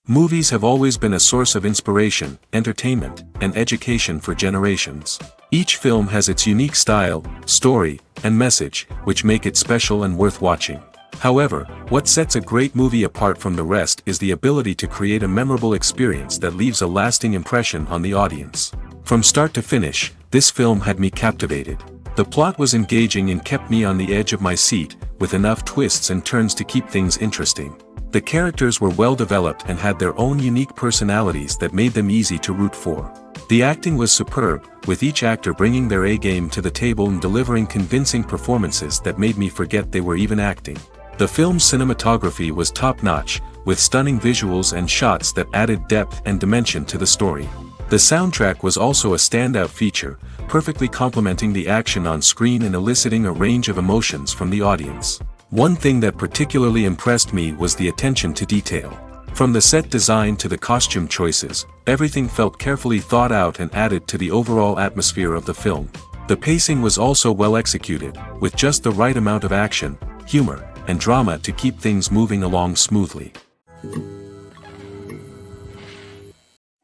Movies have always been a source of inspiration, entertainment, and education for generations. Each film has its unique style, story, and message, which make it special and worth watching. However, what sets a great movie apart from the rest is the ability to create a memorable experience that leaves a lasting impression on the audience. From start to finish, this film had me captivated. The plot was engaging and kept me on the edge of my seat, with enough twists and turns to keep things interesting. The characters were well developed and had their own unique personalities that made them easy to root for. The acting was superb, with each actor bringing their A-game to the table and delivering convincing performances that made me forget they were even acting. The film's cinematography was top-notch, with stunning visuals and shots that added depth and dimension to the story. The soundtrack was also a standout feature, perfectly complementing the action on screen and eliciting a range of emotions from the audience. One thing that particularly impressed me was the attention to detail. From the set design to the costume choices, everything felt carefully thought out and added to the overall atmosphere of the film. The pacing was also well executed, with just the right amount of action, humor, and drama to keep things moving along smoothly.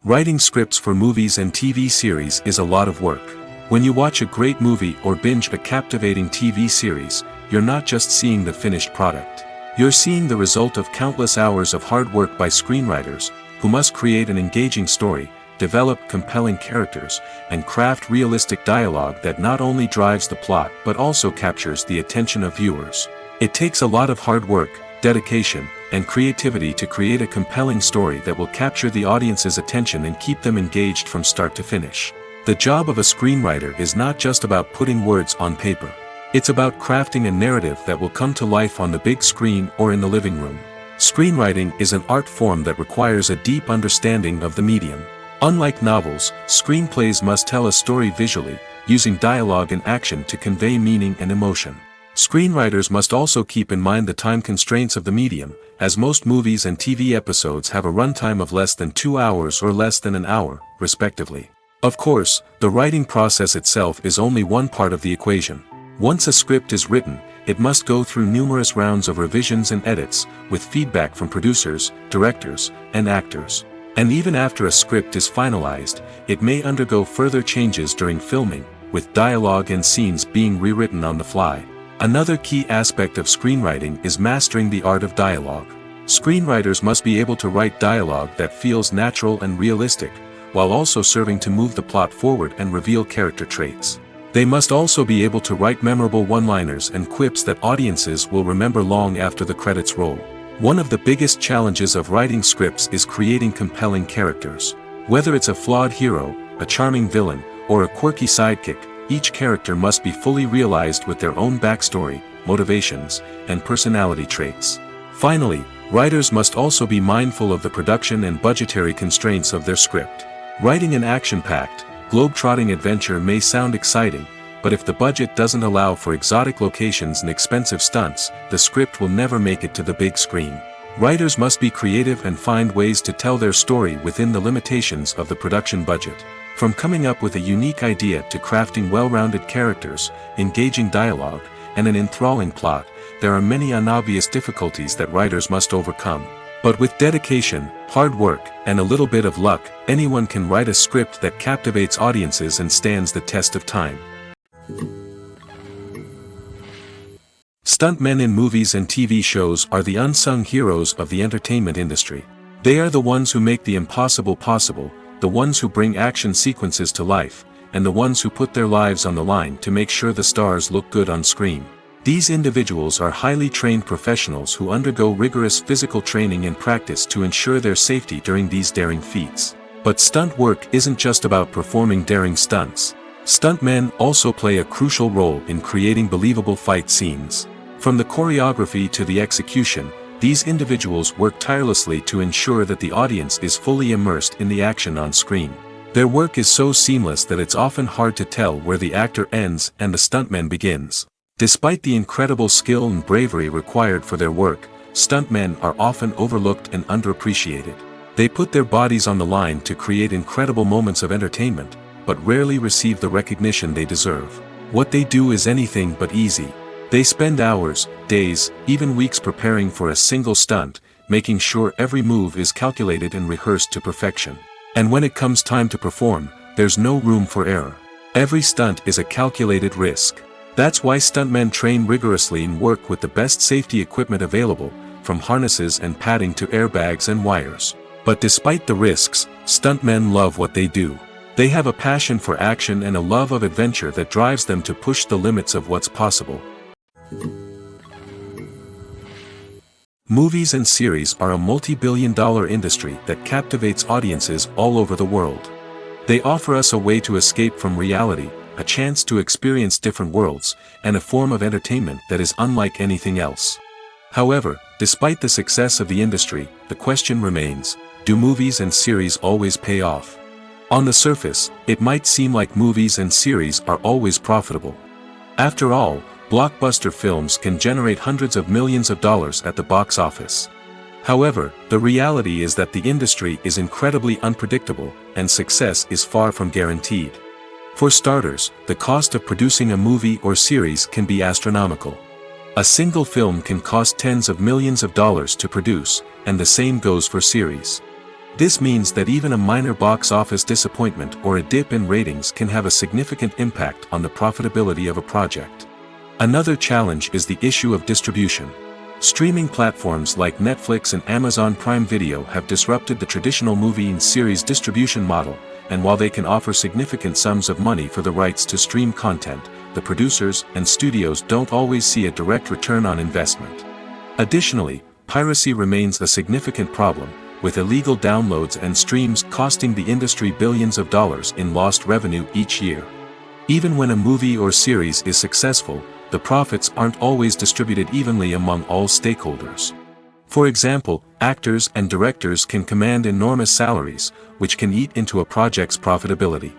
Writing scripts for movies and TV series is a lot of work. When you watch a great movie or binge a captivating TV series, you're not just seeing the finished product. You're seeing the result of countless hours of hard work by screenwriters, who must create an engaging story, develop compelling characters, and craft realistic dialogue that not only drives the plot but also captures the attention of viewers. It takes a lot of hard work, dedication, and creativity to create a compelling story that will capture the audience's attention and keep them engaged from start to finish. The job of a screenwriter is not just about putting words on paper. It's about crafting a narrative that will come to life on the big screen or in the living room. Screenwriting is an art form that requires a deep understanding of the medium. Unlike novels, screenplays must tell a story visually, using dialogue and action to convey meaning and emotion. Screenwriters must also keep in mind the time constraints of the medium, as most movies and TV episodes have a runtime of less than 2 hours or less than an hour, respectively. Of course, the writing process itself is only one part of the equation. Once a script is written, it must go through numerous rounds of revisions and edits, with feedback from producers, directors, and actors. And even after a script is finalized, it may undergo further changes during filming, with dialogue and scenes being rewritten on the fly. Another key aspect of screenwriting is mastering the art of dialogue. Screenwriters must be able to write dialogue that feels natural and realistic, while also serving to move the plot forward and reveal character traits. They must also be able to write memorable one-liners and quips that audiences will remember long after the credits roll. One of the biggest challenges of writing scripts is creating compelling characters. Whether it's a flawed hero, a charming villain, or a quirky sidekick, each character must be fully realized with their own backstory, motivations, and personality traits. Finally, writers must also be mindful of the production and budgetary constraints of their script. Writing an action-packed, globe-trotting adventure may sound exciting, but if the budget doesn't allow for exotic locations and expensive stunts, the script will never make it to the big screen. Writers must be creative and find ways to tell their story within the limitations of the production budget. From coming up with a unique idea to crafting well-rounded characters, engaging dialogue, and an enthralling plot, there are many unobvious difficulties that writers must overcome. But with dedication, hard work, and a little bit of luck, anyone can write a script that captivates audiences and stands the test of time. Stuntmen in movies and TV shows are the unsung heroes of the entertainment industry. They are the ones who make the impossible possible, the ones who bring action sequences to life, and the ones who put their lives on the line to make sure the stars look good on screen. These individuals are highly trained professionals who undergo rigorous physical training and practice to ensure their safety during these daring feats. But stunt work isn't just about performing daring stunts. Stuntmen also play a crucial role in creating believable fight scenes. From the choreography to the execution, these individuals work tirelessly to ensure that the audience is fully immersed in the action on screen. Their work is so seamless that it's often hard to tell where the actor ends and the stuntman begins. Despite the incredible skill and bravery required for their work, stuntmen are often overlooked and underappreciated. They put their bodies on the line to create incredible moments of entertainment, but rarely receive the recognition they deserve. What they do is anything but easy. They spend hours, days, even weeks preparing for a single stunt, making sure every move is calculated and rehearsed to perfection. And when it comes time to perform, there's no room for error. Every stunt is a calculated risk. That's why stuntmen train rigorously and work with the best safety equipment available, from harnesses and padding to airbags and wires. But despite the risks, stuntmen love what they do. They have a passion for action and a love of adventure that drives them to push the limits of what's possible. Movies and series are a multi-billion-dollar industry that captivates audiences all over the world. They offer us a way to escape from reality, a chance to experience different worlds, and a form of entertainment that is unlike anything else. However, despite the success of the industry, the question remains, do movies and series always pay off? On the surface, it might seem like movies and series are always profitable. After all, blockbuster films can generate hundreds of millions of dollars at the box office. However, the reality is that the industry is incredibly unpredictable, and success is far from guaranteed. For starters, the cost of producing a movie or series can be astronomical. A single film can cost tens of millions of dollars to produce, and the same goes for series. This means that even a minor box office disappointment or a dip in ratings can have a significant impact on the profitability of a project. Another challenge is the issue of distribution. Streaming platforms like Netflix and Amazon Prime Video have disrupted the traditional movie and series distribution model, and while they can offer significant sums of money for the rights to stream content, the producers and studios don't always see a direct return on investment. Additionally, piracy remains a significant problem, with illegal downloads and streams costing the industry billions of dollars in lost revenue each year. Even when a movie or series is successful, the profits aren't always distributed evenly among all stakeholders. For example, actors and directors can command enormous salaries, which can eat into a project's profitability.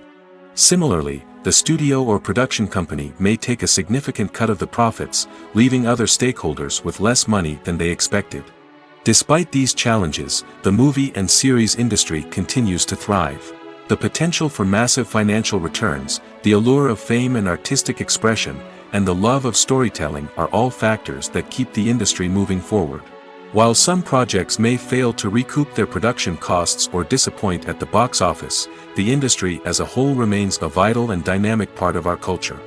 Similarly, the studio or production company may take a significant cut of the profits, leaving other stakeholders with less money than they expected. Despite these challenges, the movie and series industry continues to thrive. The potential for massive financial returns, the allure of fame and artistic expression, and the love of storytelling are all factors that keep the industry moving forward. While some projects may fail to recoup their production costs or disappoint at the box office, the industry as a whole remains a vital and dynamic part of our culture.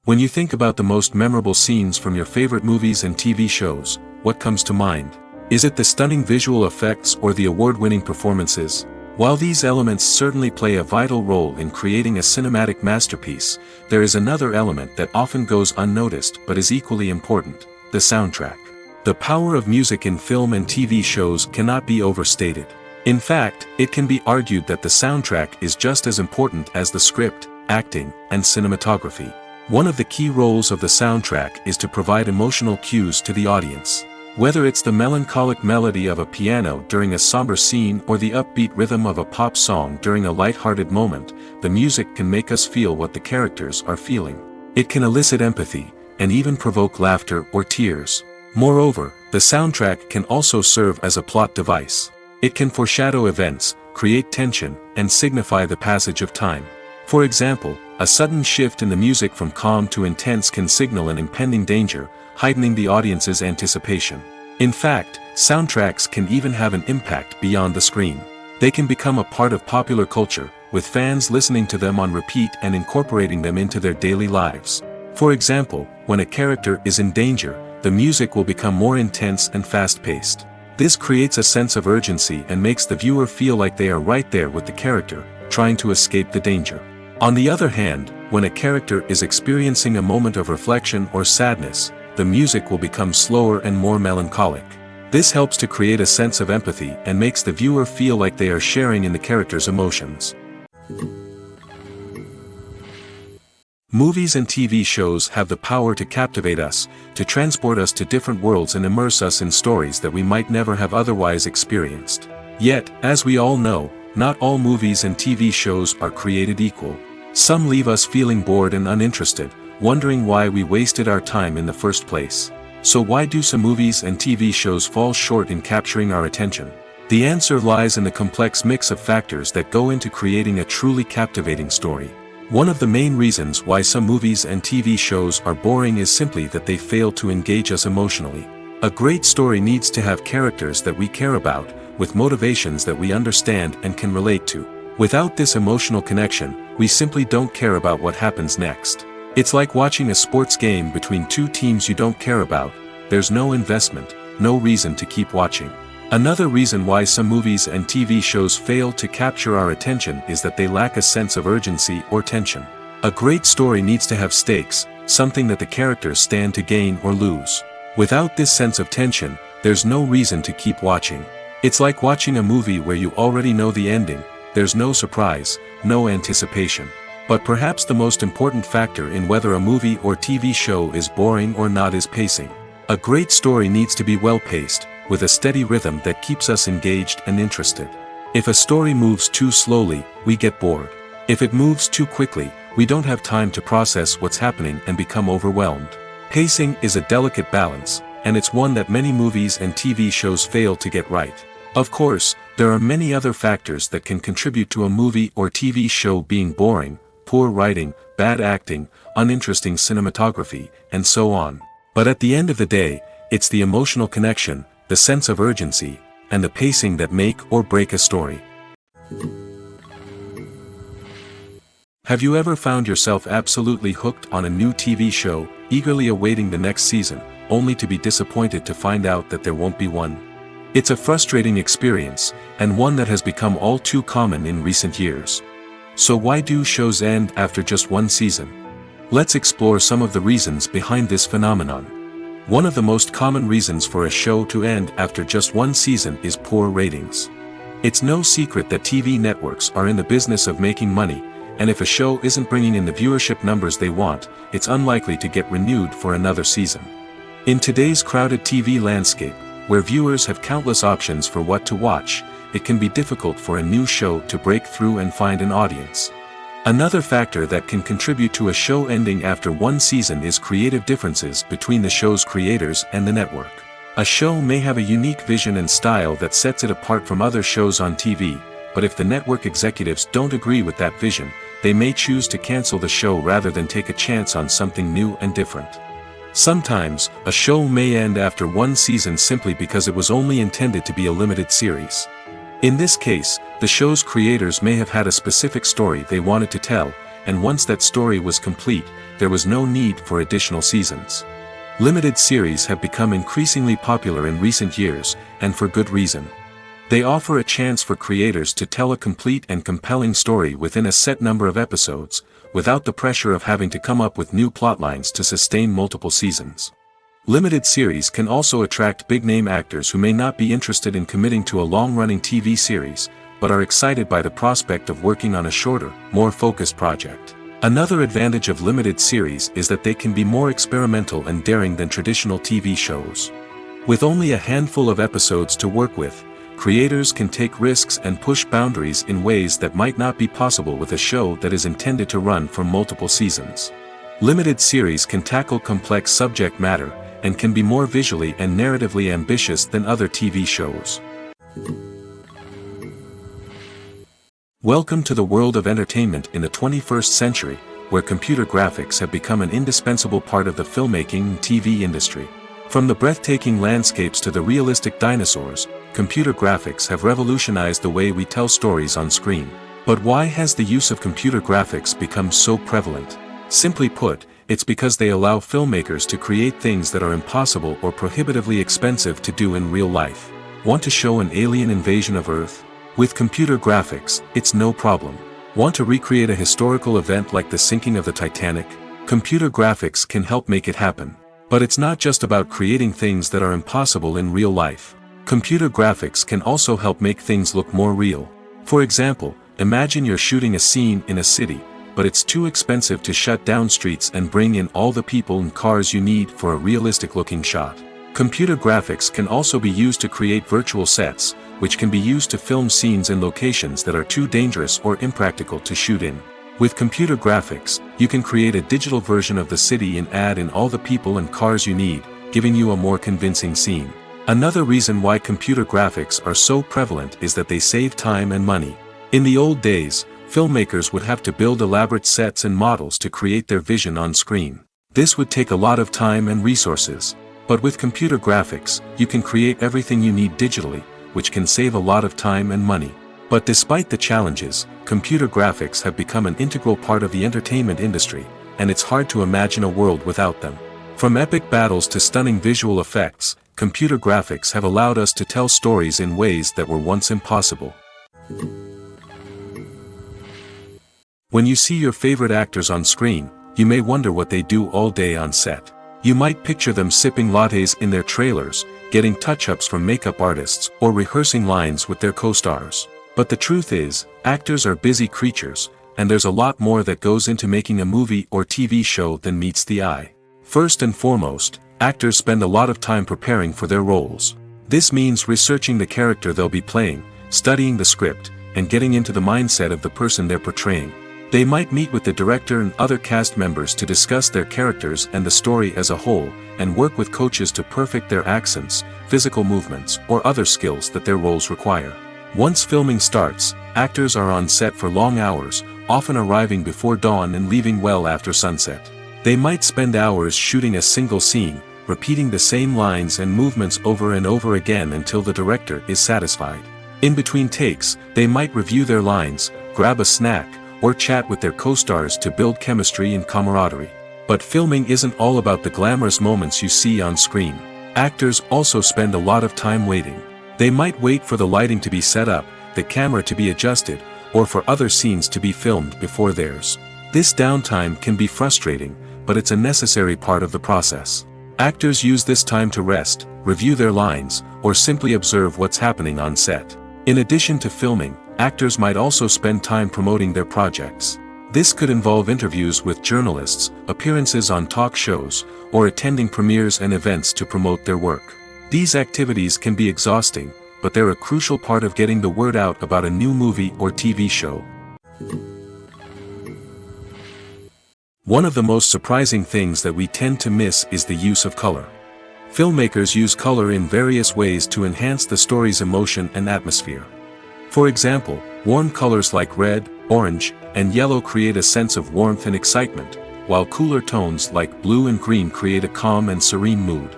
When you think about the most memorable scenes from your favorite movies and TV shows, what comes to mind? Is it the stunning visual effects or the award-winning performances? While these elements certainly play a vital role in creating a cinematic masterpiece, there is another element that often goes unnoticed but is equally important: the soundtrack. The power of music in film and TV shows cannot be overstated. In fact, it can be argued that the soundtrack is just as important as the script, acting, and cinematography. One of the key roles of the soundtrack is to provide emotional cues to the audience. Whether it's the melancholic melody of a piano during a somber scene or the upbeat rhythm of a pop song during a light-hearted moment, the music can make us feel what the characters are feeling. It can elicit empathy, and even provoke laughter or tears. Moreover, the soundtrack can also serve as a plot device. It can foreshadow events, create tension, and signify the passage of time. For example, a sudden shift in the music from calm to intense can signal an impending danger, heightening the audience's anticipation. In fact, soundtracks can even have an impact beyond the screen. They can become a part of popular culture, with fans listening to them on repeat and incorporating them into their daily lives. For example, when a character is in danger, the music will become more intense and fast-paced. This creates a sense of urgency and makes the viewer feel like they are right there with the character, trying to escape the danger. On the other hand, when a character is experiencing a moment of reflection or sadness, the music will become slower and more melancholic. This helps to create a sense of empathy and makes the viewer feel like they are sharing in the character's emotions. Movies and TV shows have the power to captivate us, to transport us to different worlds and immerse us in stories that we might never have otherwise experienced. Yet, as we all know, not all movies and TV shows are created equal. Some leave us feeling bored and uninterested, wondering why we wasted our time in the first place. So why do some movies and TV shows fall short in capturing our attention? The answer lies in the complex mix of factors that go into creating a truly captivating story. One of the main reasons why some movies and TV shows are boring is simply that they fail to engage us emotionally. A great story needs to have characters that we care about, with motivations that we understand and can relate to. Without this emotional connection, we simply don't care about what happens next. It's like watching a sports game between two teams you don't care about. There's no investment, no reason to keep watching. Another reason why some movies and TV shows fail to capture our attention is that they lack a sense of urgency or tension. A great story needs to have stakes, something that the characters stand to gain or lose. Without this sense of tension, there's no reason to keep watching. It's like watching a movie where you already know the ending. There's no surprise, no anticipation. But perhaps the most important factor in whether a movie or TV show is boring or not is pacing. A great story needs to be well-paced, with a steady rhythm that keeps us engaged and interested. If a story moves too slowly, we get bored. If it moves too quickly, we don't have time to process what's happening and become overwhelmed. Pacing is a delicate balance, and it's one that many movies and TV shows fail to get right. Of course, there are many other factors that can contribute to a movie or TV show being boring: poor writing, bad acting, uninteresting cinematography, and so on. But at the end of the day, it's the emotional connection, the sense of urgency, and the pacing that make or break a story. Have you ever found yourself absolutely hooked on a new TV show, eagerly awaiting the next season, only to be disappointed to find out that there won't be one? It's a frustrating experience, and one that has become all too common in recent years. So why do shows end after just one season? Let's explore some of the reasons behind this phenomenon. One of the most common reasons for a show to end after just one season is poor ratings. It's no secret that TV networks are in the business of making money, and if a show isn't bringing in the viewership numbers they want, it's unlikely to get renewed for another season. In today's crowded TV landscape, where viewers have countless options for what to watch, it can be difficult for a new show to break through and find an audience. Another factor that can contribute to a show ending after one season is creative differences between the show's creators and the network. A show may have a unique vision and style that sets it apart from other shows on TV, but if the network executives don't agree with that vision, they may choose to cancel the show rather than take a chance on something new and different. Sometimes, a show may end after one season simply because it was only intended to be a limited series. In this case, the show's creators may have had a specific story they wanted to tell, and once that story was complete, there was no need for additional seasons. Limited series have become increasingly popular in recent years, and for good reason. They offer a chance for creators to tell a complete and compelling story within a set number of episodes, without the pressure of having to come up with new plotlines to sustain multiple seasons. Limited series can also attract big-name actors who may not be interested in committing to a long-running TV series, but are excited by the prospect of working on a shorter, more focused project. Another advantage of limited series is that they can be more experimental and daring than traditional TV shows. With only a handful of episodes to work with, creators can take risks and push boundaries in ways that might not be possible with a show that is intended to run for multiple seasons. Limited series can tackle complex subject matter, and can be more visually and narratively ambitious than other TV shows. Welcome to the world of entertainment in the 21st century, where computer graphics have become an indispensable part of the filmmaking and TV industry. From the breathtaking landscapes to the realistic dinosaurs, computer graphics have revolutionized the way we tell stories on screen. But why has the use of computer graphics become so prevalent? Simply put, it's because they allow filmmakers to create things that are impossible or prohibitively expensive to do in real life. Want to show an alien invasion of Earth? With computer graphics, it's no problem. Want to recreate a historical event like the sinking of the Titanic? Computer graphics can help make it happen. But it's not just about creating things that are impossible in real life. Computer graphics can also help make things look more real. For example, imagine you're shooting a scene in a city, but it's too expensive to shut down streets and bring in all the people and cars you need for a realistic-looking shot. Computer graphics can also be used to create virtual sets, which can be used to film scenes in locations that are too dangerous or impractical to shoot in. With computer graphics, you can create a digital version of the city and add in all the people and cars you need, giving you a more convincing scene. Another reason why computer graphics are so prevalent is that they save time and money. In the old days, filmmakers would have to build elaborate sets and models to create their vision on screen. This would take a lot of time and resources. But with computer graphics, you can create everything you need digitally, which can save a lot of time and money. But despite the challenges, computer graphics have become an integral part of the entertainment industry, and it's hard to imagine a world without them. From epic battles to stunning visual effects, computer graphics have allowed us to tell stories in ways that were once impossible. When you see your favorite actors on screen, you may wonder what they do all day on set. You might picture them sipping lattes in their trailers, getting touch-ups from makeup artists, or rehearsing lines with their co-stars. But the truth is, actors are busy creatures, and there's a lot more that goes into making a movie or TV show than meets the eye. First and foremost, actors spend a lot of time preparing for their roles. This means researching the character they'll be playing, studying the script, and getting into the mindset of the person they're portraying. They might meet with the director and other cast members to discuss their characters and the story as a whole, and work with coaches to perfect their accents, physical movements, or other skills that their roles require. Once filming starts, actors are on set for long hours, often arriving before dawn and leaving well after sunset. They might spend hours shooting a single scene, repeating the same lines and movements over and over again until the director is satisfied. In between takes, they might review their lines, grab a snack, or chat with their co-stars to build chemistry and camaraderie. But filming isn't all about the glamorous moments you see on screen. Actors also spend a lot of time waiting. They might wait for the lighting to be set up, the camera to be adjusted, or for other scenes to be filmed before theirs. This downtime can be frustrating, but it's a necessary part of the process. Actors use this time to rest, review their lines, or simply observe what's happening on set. In addition to filming, actors might also spend time promoting their projects. This could involve interviews with journalists, appearances on talk shows, or attending premieres and events to promote their work. These activities can be exhausting, but they're a crucial part of getting the word out about a new movie or TV show. One of the most surprising things that we tend to miss is the use of color. Filmmakers use color in various ways to enhance the story's emotion and atmosphere. For example, warm colors like red, orange, and yellow create a sense of warmth and excitement, while cooler tones like blue and green create a calm and serene mood.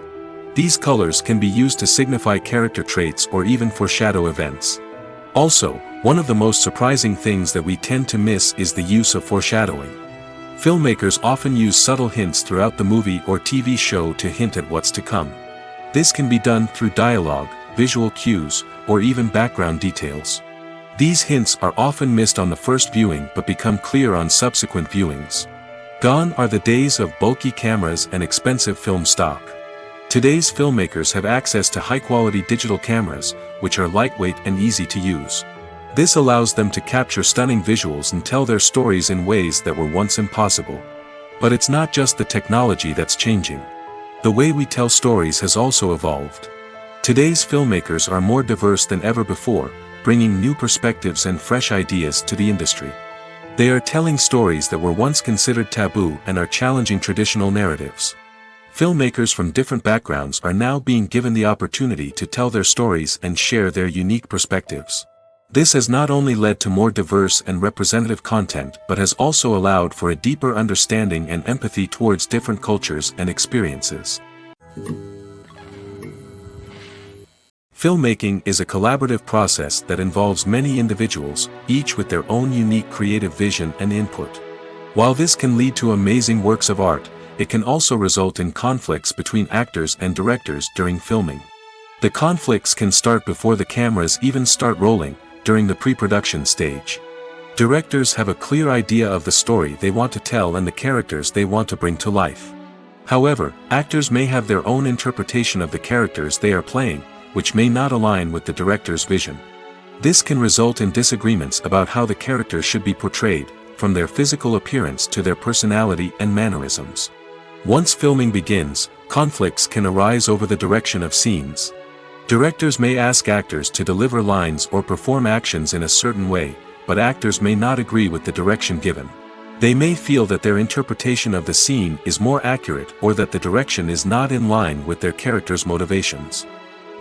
These colors can be used to signify character traits or even foreshadow events. Also, one of the most surprising things that we tend to miss is the use of foreshadowing. Filmmakers often use subtle hints throughout the movie or TV show to hint at what's to come. This can be done through dialogue, visual cues, or even background details. These hints are often missed on the first viewing but become clear on subsequent viewings. Gone are the days of bulky cameras and expensive film stock. Today's filmmakers have access to high-quality digital cameras, which are lightweight and easy to use. This allows them to capture stunning visuals and tell their stories in ways that were once impossible. But it's not just the technology that's changing. The way we tell stories has also evolved. Today's filmmakers are more diverse than ever before, bringing new perspectives and fresh ideas to the industry. They are telling stories that were once considered taboo and are challenging traditional narratives. Filmmakers from different backgrounds are now being given the opportunity to tell their stories and share their unique perspectives. This has not only led to more diverse and representative content but has also allowed for a deeper understanding and empathy towards different cultures and experiences. Filmmaking is a collaborative process that involves many individuals, each with their own unique creative vision and input. While this can lead to amazing works of art, it can also result in conflicts between actors and directors during filming. The conflicts can start before the cameras even start rolling, during the pre-production stage. Directors have a clear idea of the story they want to tell and the characters they want to bring to life. However, actors may have their own interpretation of the characters they are playing, which may not align with the director's vision. This can result in disagreements about how the characters should be portrayed, from their physical appearance to their personality and mannerisms. Once filming begins, conflicts can arise over the direction of scenes. Directors may ask actors to deliver lines or perform actions in a certain way, but actors may not agree with the direction given. They may feel that their interpretation of the scene is more accurate or that the direction is not in line with their character's motivations.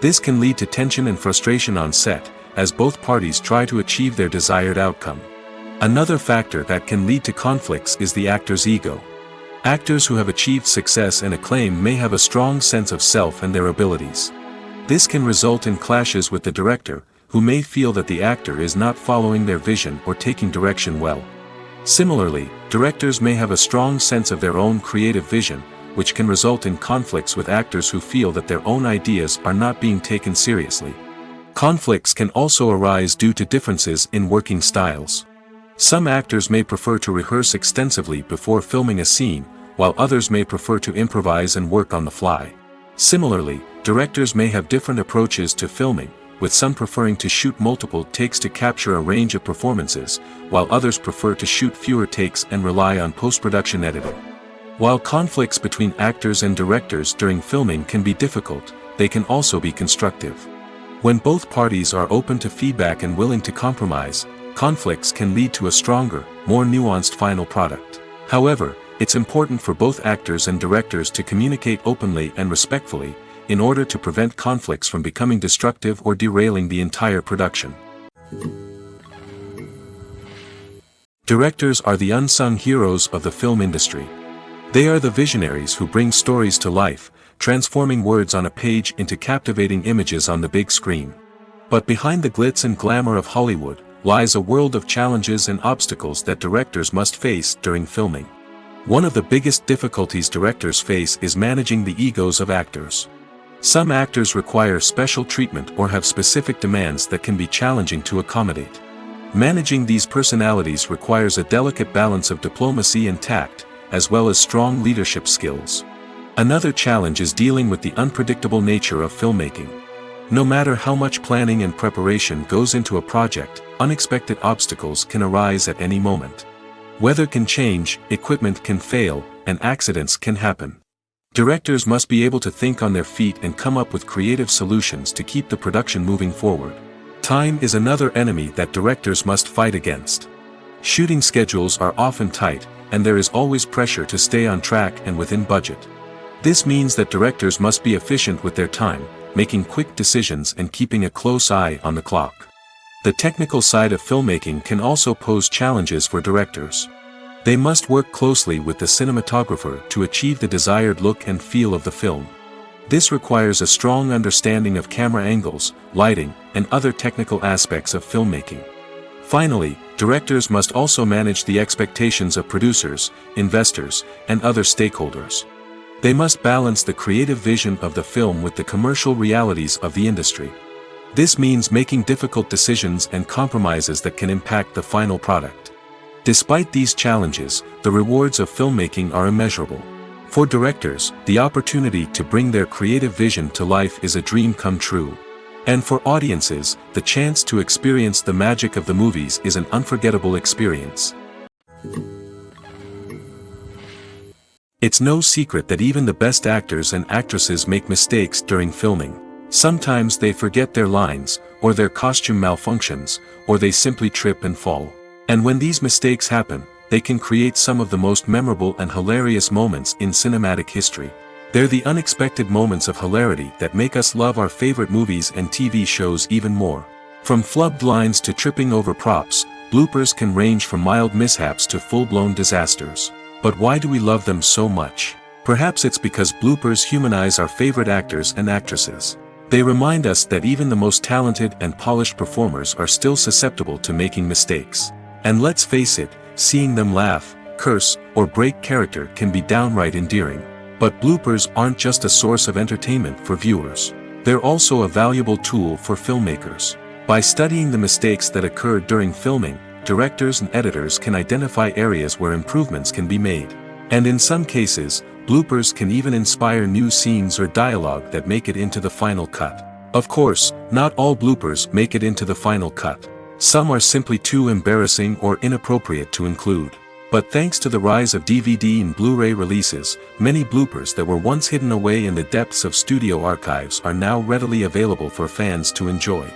This can lead to tension and frustration on set, as both parties try to achieve their desired outcome. Another factor that can lead to conflicts is the actor's ego. Actors who have achieved success and acclaim may have a strong sense of self and their abilities. This can result in clashes with the director, who may feel that the actor is not following their vision or taking direction well. Similarly, directors may have a strong sense of their own creative vision, which can result in conflicts with actors who feel that their own ideas are not being taken seriously. Conflicts can also arise due to differences in working styles. Some actors may prefer to rehearse extensively before filming a scene, while others may prefer to improvise and work on the fly. Similarly, directors may have different approaches to filming, with some preferring to shoot multiple takes to capture a range of performances, while others prefer to shoot fewer takes and rely on post-production editing. While conflicts between actors and directors during filming can be difficult, they can also be constructive. When both parties are open to feedback and willing to compromise, conflicts can lead to a stronger, more nuanced final product. However, it's important for both actors and directors to communicate openly and respectfully, in order to prevent conflicts from becoming destructive or derailing the entire production. Directors are the unsung heroes of the film industry. They are the visionaries who bring stories to life, transforming words on a page into captivating images on the big screen. But behind the glitz and glamour of Hollywood lies a world of challenges and obstacles that directors must face during filming. One of the biggest difficulties directors face is managing the egos of actors. Some actors require special treatment or have specific demands that can be challenging to accommodate. Managing these personalities requires a delicate balance of diplomacy and tact, as well as strong leadership skills. Another challenge is dealing with the unpredictable nature of filmmaking. No matter how much planning and preparation goes into a project, unexpected obstacles can arise at any moment. Weather can change, equipment can fail, and accidents can happen. Directors must be able to think on their feet and come up with creative solutions to keep the production moving forward. Time is another enemy that directors must fight against. Shooting schedules are often tight, and there is always pressure to stay on track and within budget. This means that directors must be efficient with their time, making quick decisions and keeping a close eye on the clock. The technical side of filmmaking can also pose challenges for directors. They must work closely with the cinematographer to achieve the desired look and feel of the film. This requires a strong understanding of camera angles, lighting, and other technical aspects of filmmaking. Finally, directors must also manage the expectations of producers, investors, and other stakeholders. They must balance the creative vision of the film with the commercial realities of the industry. This means making difficult decisions and compromises that can impact the final product. Despite these challenges, the rewards of filmmaking are immeasurable. For directors, the opportunity to bring their creative vision to life is a dream come true. And for audiences, the chance to experience the magic of the movies is an unforgettable experience. It's no secret that even the best actors and actresses make mistakes during filming. Sometimes they forget their lines, or their costume malfunctions, or they simply trip and fall. And when these mistakes happen, they can create some of the most memorable and hilarious moments in cinematic history. They're the unexpected moments of hilarity that make us love our favorite movies and TV shows even more. From flubbed lines to tripping over props, bloopers can range from mild mishaps to full-blown disasters. But why do we love them so much? Perhaps it's because bloopers humanize our favorite actors and actresses. They remind us that even the most talented and polished performers are still susceptible to making mistakes. And let's face it, seeing them laugh, curse, or break character can be downright endearing. But bloopers aren't just a source of entertainment for viewers. They're also a valuable tool for filmmakers. By studying the mistakes that occur during filming, directors and editors can identify areas where improvements can be made. And in some cases, bloopers can even inspire new scenes or dialogue that make it into the final cut. Of course, not all bloopers make it into the final cut. Some are simply too embarrassing or inappropriate to include. But thanks to the rise of DVD and Blu-ray releases, many bloopers that were once hidden away in the depths of studio archives are now readily available for fans to enjoy.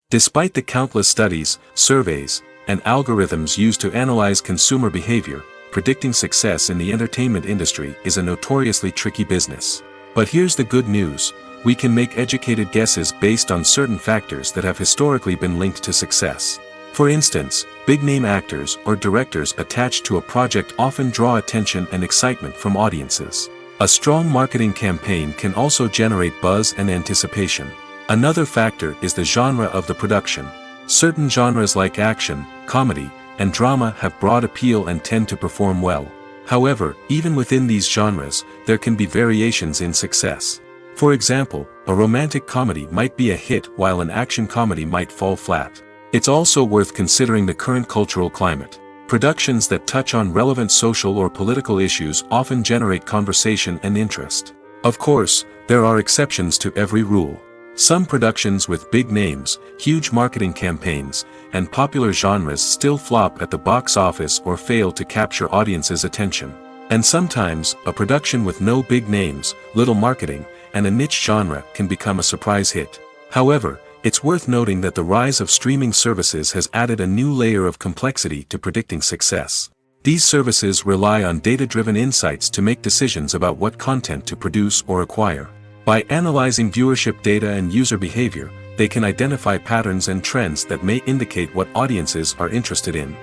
Despite the countless studies, surveys, and algorithms used to analyze consumer behavior, predicting success in the entertainment industry is a notoriously tricky business. But here's the good news: we can make educated guesses based on certain factors that have historically been linked to success. For instance, big-name actors or directors attached to a project often draw attention and excitement from audiences. A strong marketing campaign can also generate buzz and anticipation. Another factor is the genre of the production. Certain genres like action, comedy, and drama have broad appeal and tend to perform well. However, even within these genres, there can be variations in success. For example, a romantic comedy might be a hit while an action comedy might fall flat. It's also worth considering the current cultural climate. Productions that touch on relevant social or political issues often generate conversation and interest. Of course, there are exceptions to every rule. Some productions with big names, huge marketing campaigns, and popular genres still flop at the box office or fail to capture audiences' attention. And sometimes, a production with no big names, little marketing, and a niche genre can become a surprise hit. However, it's worth noting that the rise of streaming services has added a new layer of complexity to predicting success. These services rely on data-driven insights to make decisions about what content to produce or acquire. By analyzing viewership data and user behavior, they can identify patterns and trends that may indicate what audiences are interested in.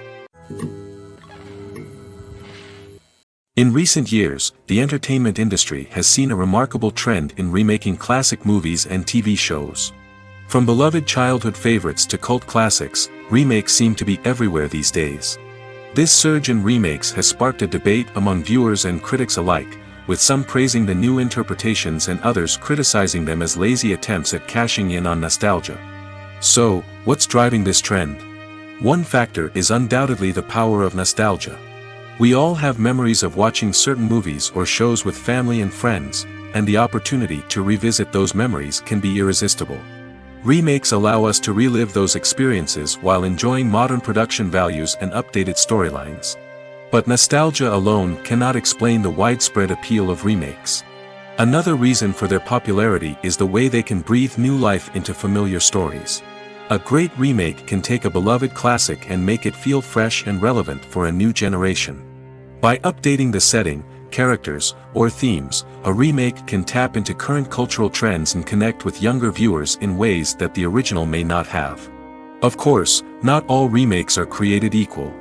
In recent years, the entertainment industry has seen a remarkable trend in remaking classic movies and TV shows. From beloved childhood favorites to cult classics, remakes seem to be everywhere these days. This surge in remakes has sparked a debate among viewers and critics alike, with some praising the new interpretations and others criticizing them as lazy attempts at cashing in on nostalgia. So, what's driving this trend? One factor is undoubtedly the power of nostalgia. We all have memories of watching certain movies or shows with family and friends, and the opportunity to revisit those memories can be irresistible. Remakes allow us to relive those experiences while enjoying modern production values and updated storylines. But nostalgia alone cannot explain the widespread appeal of remakes. Another reason for their popularity is the way they can breathe new life into familiar stories. A great remake can take a beloved classic and make it feel fresh and relevant for a new generation. By updating the setting, characters, or themes, a remake can tap into current cultural trends and connect with younger viewers in ways that the original may not have. Of course, not all remakes are created equal.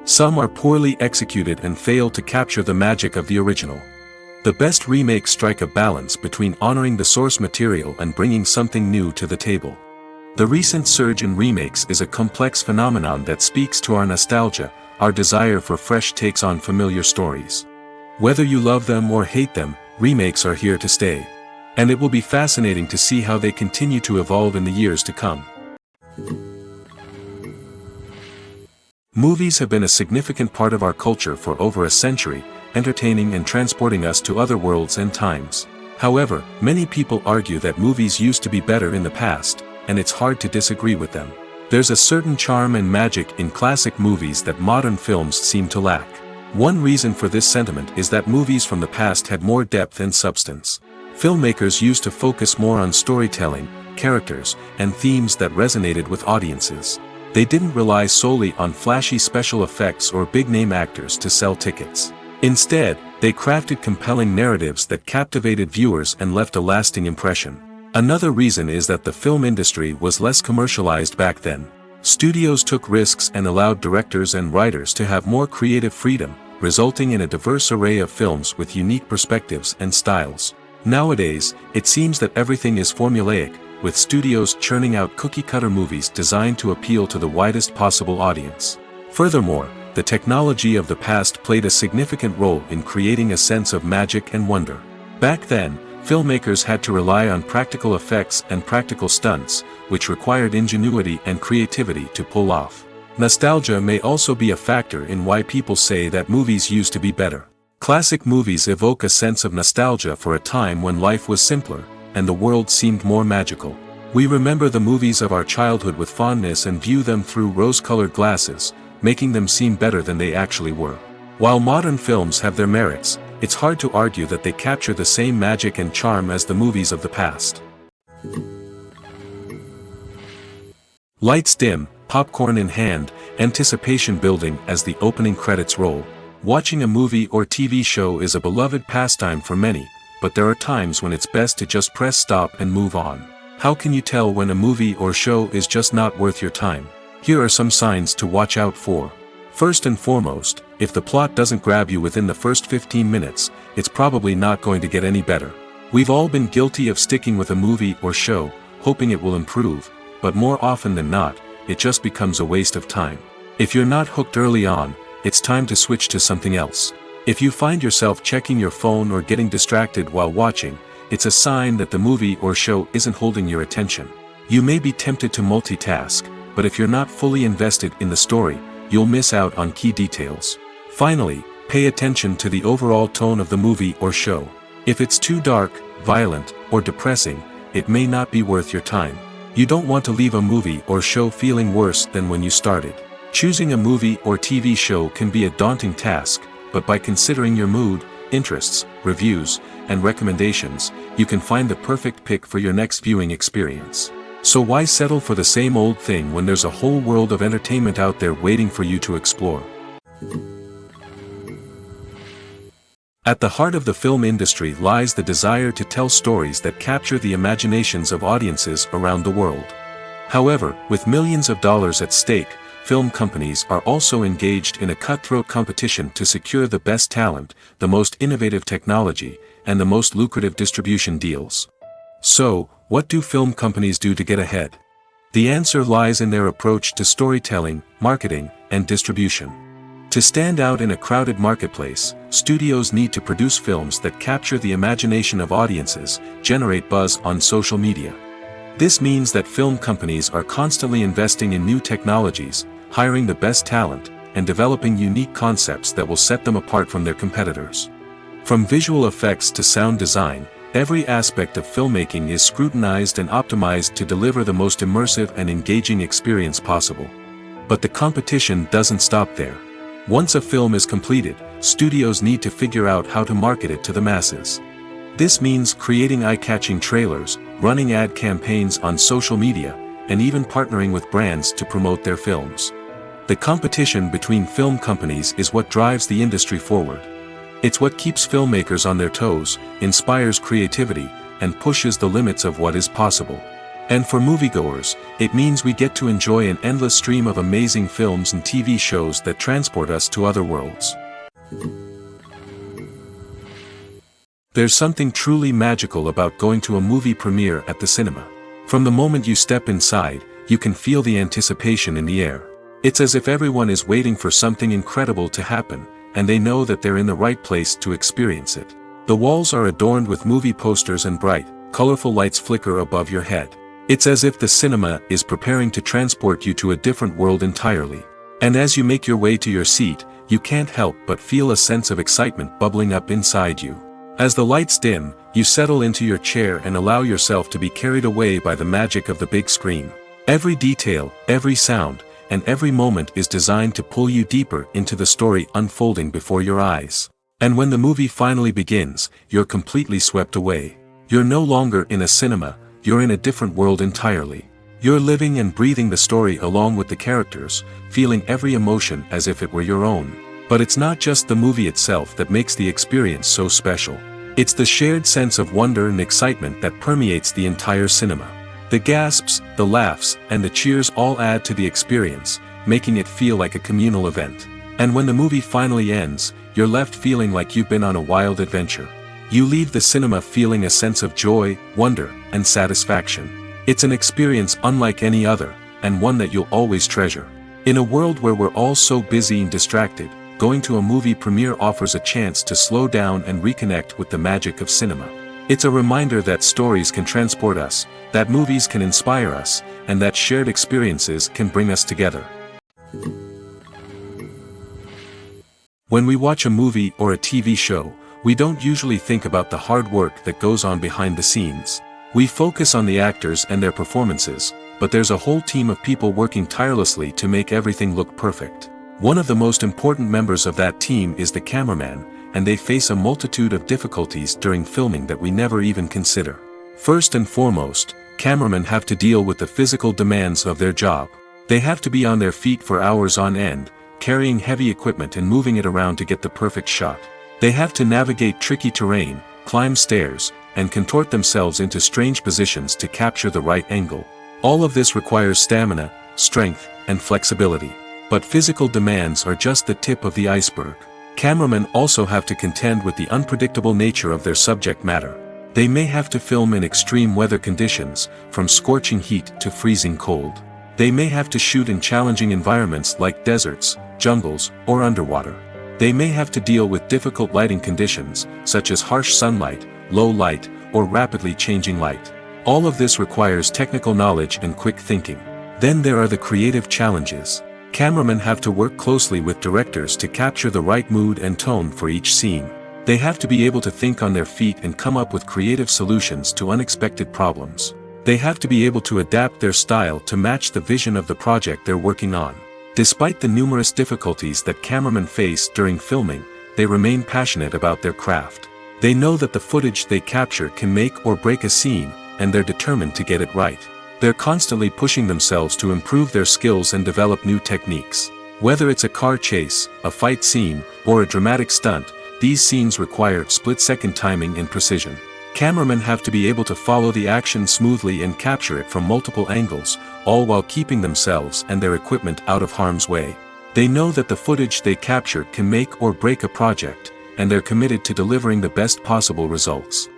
Some are poorly executed and fail to capture the magic of the original. The best remakes strike a balance between honoring the source material and bringing something new to the table. The recent surge in remakes is a complex phenomenon that speaks to our nostalgia, our desire for fresh takes on familiar stories. Whether you love them or hate them, remakes are here to stay. And it will be fascinating to see how they continue to evolve in the years to come. Movies have been a significant part of our culture for over a century, entertaining and transporting us to other worlds and times. However, many people argue that movies used to be better in the past, and it's hard to disagree with them. There's a certain charm and magic in classic movies that modern films seem to lack. One reason for this sentiment is that movies from the past had more depth and substance. Filmmakers used to focus more on storytelling, characters, and themes that resonated with audiences. They didn't rely solely on flashy special effects or big-name actors to sell tickets. Instead, they crafted compelling narratives that captivated viewers and left a lasting impression. Another reason is that the film industry was less commercialized back then. Studios took risks and allowed directors and writers to have more creative freedom, resulting in a diverse array of films with unique perspectives and styles. Nowadays, it seems that everything is formulaic, with studios churning out cookie-cutter movies designed to appeal to the widest possible audience. Furthermore, the technology of the past played a significant role in creating a sense of magic and wonder. Back then, filmmakers had to rely on practical effects and practical stunts, which required ingenuity and creativity to pull off. Nostalgia may also be a factor in why people say that movies used to be better. Classic movies evoke a sense of nostalgia for a time when life was simpler, and the world seemed more magical. We remember the movies of our childhood with fondness and view them through rose-colored glasses, making them seem better than they actually were. While modern films have their merits, it's hard to argue that they capture the same magic and charm as the movies of the past. Lights dim, popcorn in hand, anticipation building as the opening credits roll. Watching a movie or TV show is a beloved pastime for many, but there are times when it's best to just press stop and move on. How can you tell when a movie or show is just not worth your time? Here are some signs to watch out for. First and foremost, if the plot doesn't grab you within the first 15 minutes, it's probably not going to get any better. We've all been guilty of sticking with a movie or show, hoping it will improve, but more often than not, it just becomes a waste of time. If you're not hooked early on, it's time to switch to something else. If you find yourself checking your phone or getting distracted while watching, it's a sign that the movie or show isn't holding your attention. You may be tempted to multitask, but if you're not fully invested in the story, you'll miss out on key details. Finally, pay attention to the overall tone of the movie or show. If it's too dark, violent, or depressing, it may not be worth your time. You don't want to leave a movie or show feeling worse than when you started. Choosing a movie or TV show can be a daunting task, but by considering your mood, interests, reviews, and recommendations, you can find the perfect pick for your next viewing experience. So why settle for the same old thing when there's a whole world of entertainment out there waiting for you to explore? At the heart of the film industry lies the desire to tell stories that capture the imaginations of audiences around the world. However, with millions of dollars at stake, film companies are also engaged in a cutthroat competition to secure the best talent, the most innovative technology, and the most lucrative distribution deals. So, what do film companies do to get ahead? The answer lies in their approach to storytelling, marketing, and distribution. To stand out in a crowded marketplace, studios need to produce films that capture the imagination of audiences, generate buzz on social media. This means that film companies are constantly investing in new technologies, hiring the best talent, and developing unique concepts that will set them apart from their competitors. From visual effects to sound design, every aspect of filmmaking is scrutinized and optimized to deliver the most immersive and engaging experience possible. But the competition doesn't stop there. Once a film is completed, studios need to figure out how to market it to the masses. This means creating eye-catching trailers, running ad campaigns on social media, and even partnering with brands to promote their films. The competition between film companies is what drives the industry forward. It's what keeps filmmakers on their toes, inspires creativity, and pushes the limits of what is possible. And for moviegoers, it means we get to enjoy an endless stream of amazing films and TV shows that transport us to other worlds. There's something truly magical about going to a movie premiere at the cinema. From the moment you step inside, you can feel the anticipation in the air. It's as if everyone is waiting for something incredible to happen, and they know that they're in the right place to experience it. The walls are adorned with movie posters and bright, colorful lights flicker above your head. It's as if the cinema is preparing to transport you to a different world entirely. And as you make your way to your seat, you can't help but feel a sense of excitement bubbling up inside you. As the lights dim, you settle into your chair and allow yourself to be carried away by the magic of the big screen. Every detail, every sound, and every moment is designed to pull you deeper into the story unfolding before your eyes. And when the movie finally begins, you're completely swept away. You're no longer in a cinema, you're in a different world entirely. You're living and breathing the story along with the characters, feeling every emotion as if it were your own. But it's not just the movie itself that makes the experience so special. It's the shared sense of wonder and excitement that permeates the entire cinema. The gasps, the laughs, and the cheers all add to the experience, making it feel like a communal event. And when the movie finally ends, you're left feeling like you've been on a wild adventure. You leave the cinema feeling a sense of joy, wonder, and satisfaction. It's an experience unlike any other, and one that you'll always treasure. In a world where we're all so busy and distracted, going to a movie premiere offers a chance to slow down and reconnect with the magic of cinema. It's a reminder that stories can transport us, that movies can inspire us, and that shared experiences can bring us together. When we watch a movie or a TV show, we don't usually think about the hard work that goes on behind the scenes. We focus on the actors and their performances, but there's a whole team of people working tirelessly to make everything look perfect. One of the most important members of that team is the cameraman, and they face a multitude of difficulties during filming that we never even consider. First and foremost, cameramen have to deal with the physical demands of their job. They have to be on their feet for hours on end, carrying heavy equipment and moving it around to get the perfect shot. They have to navigate tricky terrain, climb stairs, and contort themselves into strange positions to capture the right angle. All of this requires stamina, strength, and flexibility. But physical demands are just the tip of the iceberg. Cameramen also have to contend with the unpredictable nature of their subject matter. They may have to film in extreme weather conditions, from scorching heat to freezing cold. They may have to shoot in challenging environments like deserts, jungles, or underwater. They may have to deal with difficult lighting conditions, such as harsh sunlight, low light, or rapidly changing light. All of this requires technical knowledge and quick thinking. Then there are the creative challenges. Cameramen have to work closely with directors to capture the right mood and tone for each scene. They have to be able to think on their feet and come up with creative solutions to unexpected problems. They have to be able to adapt their style to match the vision of the project they're working on. Despite the numerous difficulties that cameramen face during filming, they remain passionate about their craft. They know that the footage they capture can make or break a scene, and they're determined to get it right. They're constantly pushing themselves to improve their skills and develop new techniques. Whether it's a car chase, a fight scene, or a dramatic stunt, these scenes require split-second timing and precision. Cameramen have to be able to follow the action smoothly and capture it from multiple angles, all while keeping themselves and their equipment out of harm's way. They know that the footage they capture can make or break a project, and they're committed to delivering the best possible results.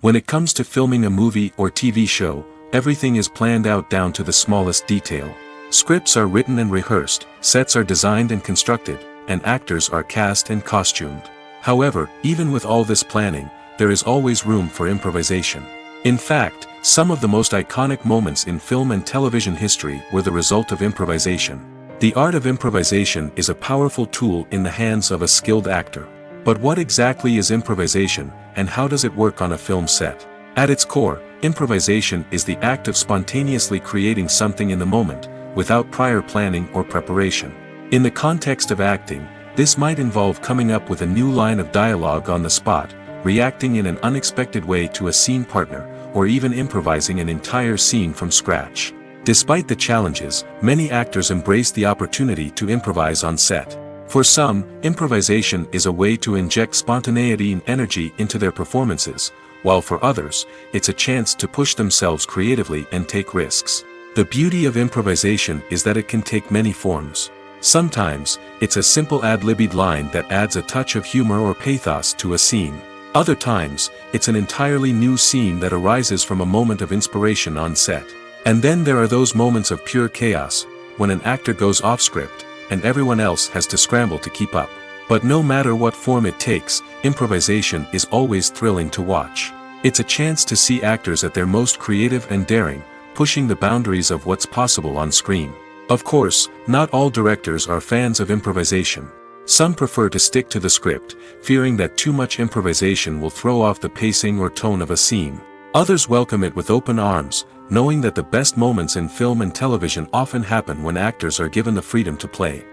When it comes to filming a movie or TV show, everything is planned out down to the smallest detail. Scripts are written and rehearsed, sets are designed and constructed, and actors are cast and costumed. However, even with all this planning, there is always room for improvisation. In fact, some of the most iconic moments in film and television history were the result of improvisation. The art of improvisation is a powerful tool in the hands of a skilled actor. But what exactly is improvisation, and how does it work on a film set? At its core, improvisation is the act of spontaneously creating something in the moment, without prior planning or preparation. In the context of acting, this might involve coming up with a new line of dialogue on the spot, reacting in an unexpected way to a scene partner, or even improvising an entire scene from scratch. Despite the challenges, many actors embrace the opportunity to improvise on set. For some, improvisation is a way to inject spontaneity and energy into their performances, while for others, it's a chance to push themselves creatively and take risks. The beauty of improvisation is that it can take many forms. Sometimes, it's a simple ad-libbed line that adds a touch of humor or pathos to a scene. Other times, it's an entirely new scene that arises from a moment of inspiration on set. And then there are those moments of pure chaos, when an actor goes off script, and everyone else has to scramble to keep up. But no matter what form it takes, improvisation is always thrilling to watch. It's a chance to see actors at their most creative and daring, pushing the boundaries of what's possible on screen. Of course, not all directors are fans of improvisation. Some prefer to stick to the script, fearing that too much improvisation will throw off the pacing or tone of a scene. Others welcome it with open arms, knowing that the best moments in film and television often happen when actors are given the freedom to play.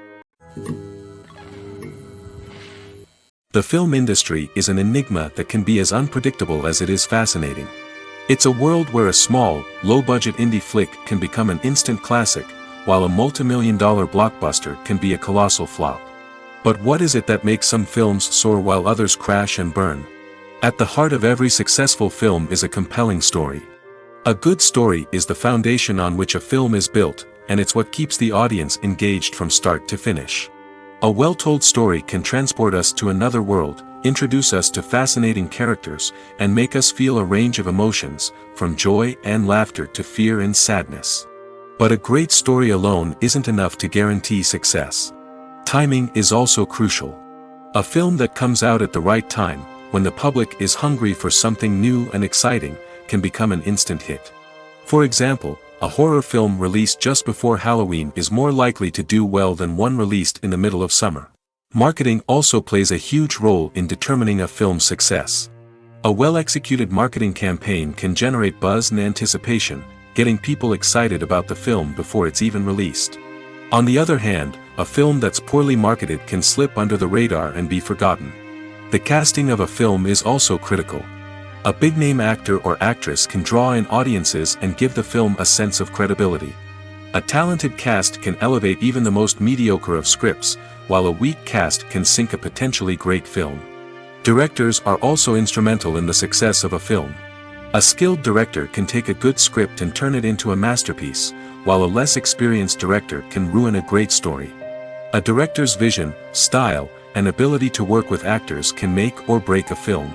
The film industry is an enigma that can be as unpredictable as it is fascinating. It's a world where a small, low-budget indie flick can become an instant classic, while a multi-million-dollar blockbuster can be a colossal flop. But what is it that makes some films soar while others crash and burn? At the heart of every successful film is a compelling story. A good story is the foundation on which a film is built, and it's what keeps the audience engaged from start to finish. A well-told story can transport us to another world, introduce us to fascinating characters, and make us feel a range of emotions, from joy and laughter to fear and sadness. But a great story alone isn't enough to guarantee success. Timing is also crucial. A film that comes out at the right time, when the public is hungry for something new and exciting, can become an instant hit. For example, a horror film released just before Halloween is more likely to do well than one released in the middle of summer. Marketing also plays a huge role in determining a film's success. A well-executed marketing campaign can generate buzz and anticipation, getting people excited about the film before it's even released. On the other hand, a film that's poorly marketed can slip under the radar and be forgotten. The casting of a film is also critical. A big-name actor or actress can draw in audiences and give the film a sense of credibility. A talented cast can elevate even the most mediocre of scripts, while a weak cast can sink a potentially great film. Directors are also instrumental in the success of a film. A skilled director can take a good script and turn it into a masterpiece, while a less experienced director can ruin a great story. A director's vision, style, and ability to work with actors can make or break a film.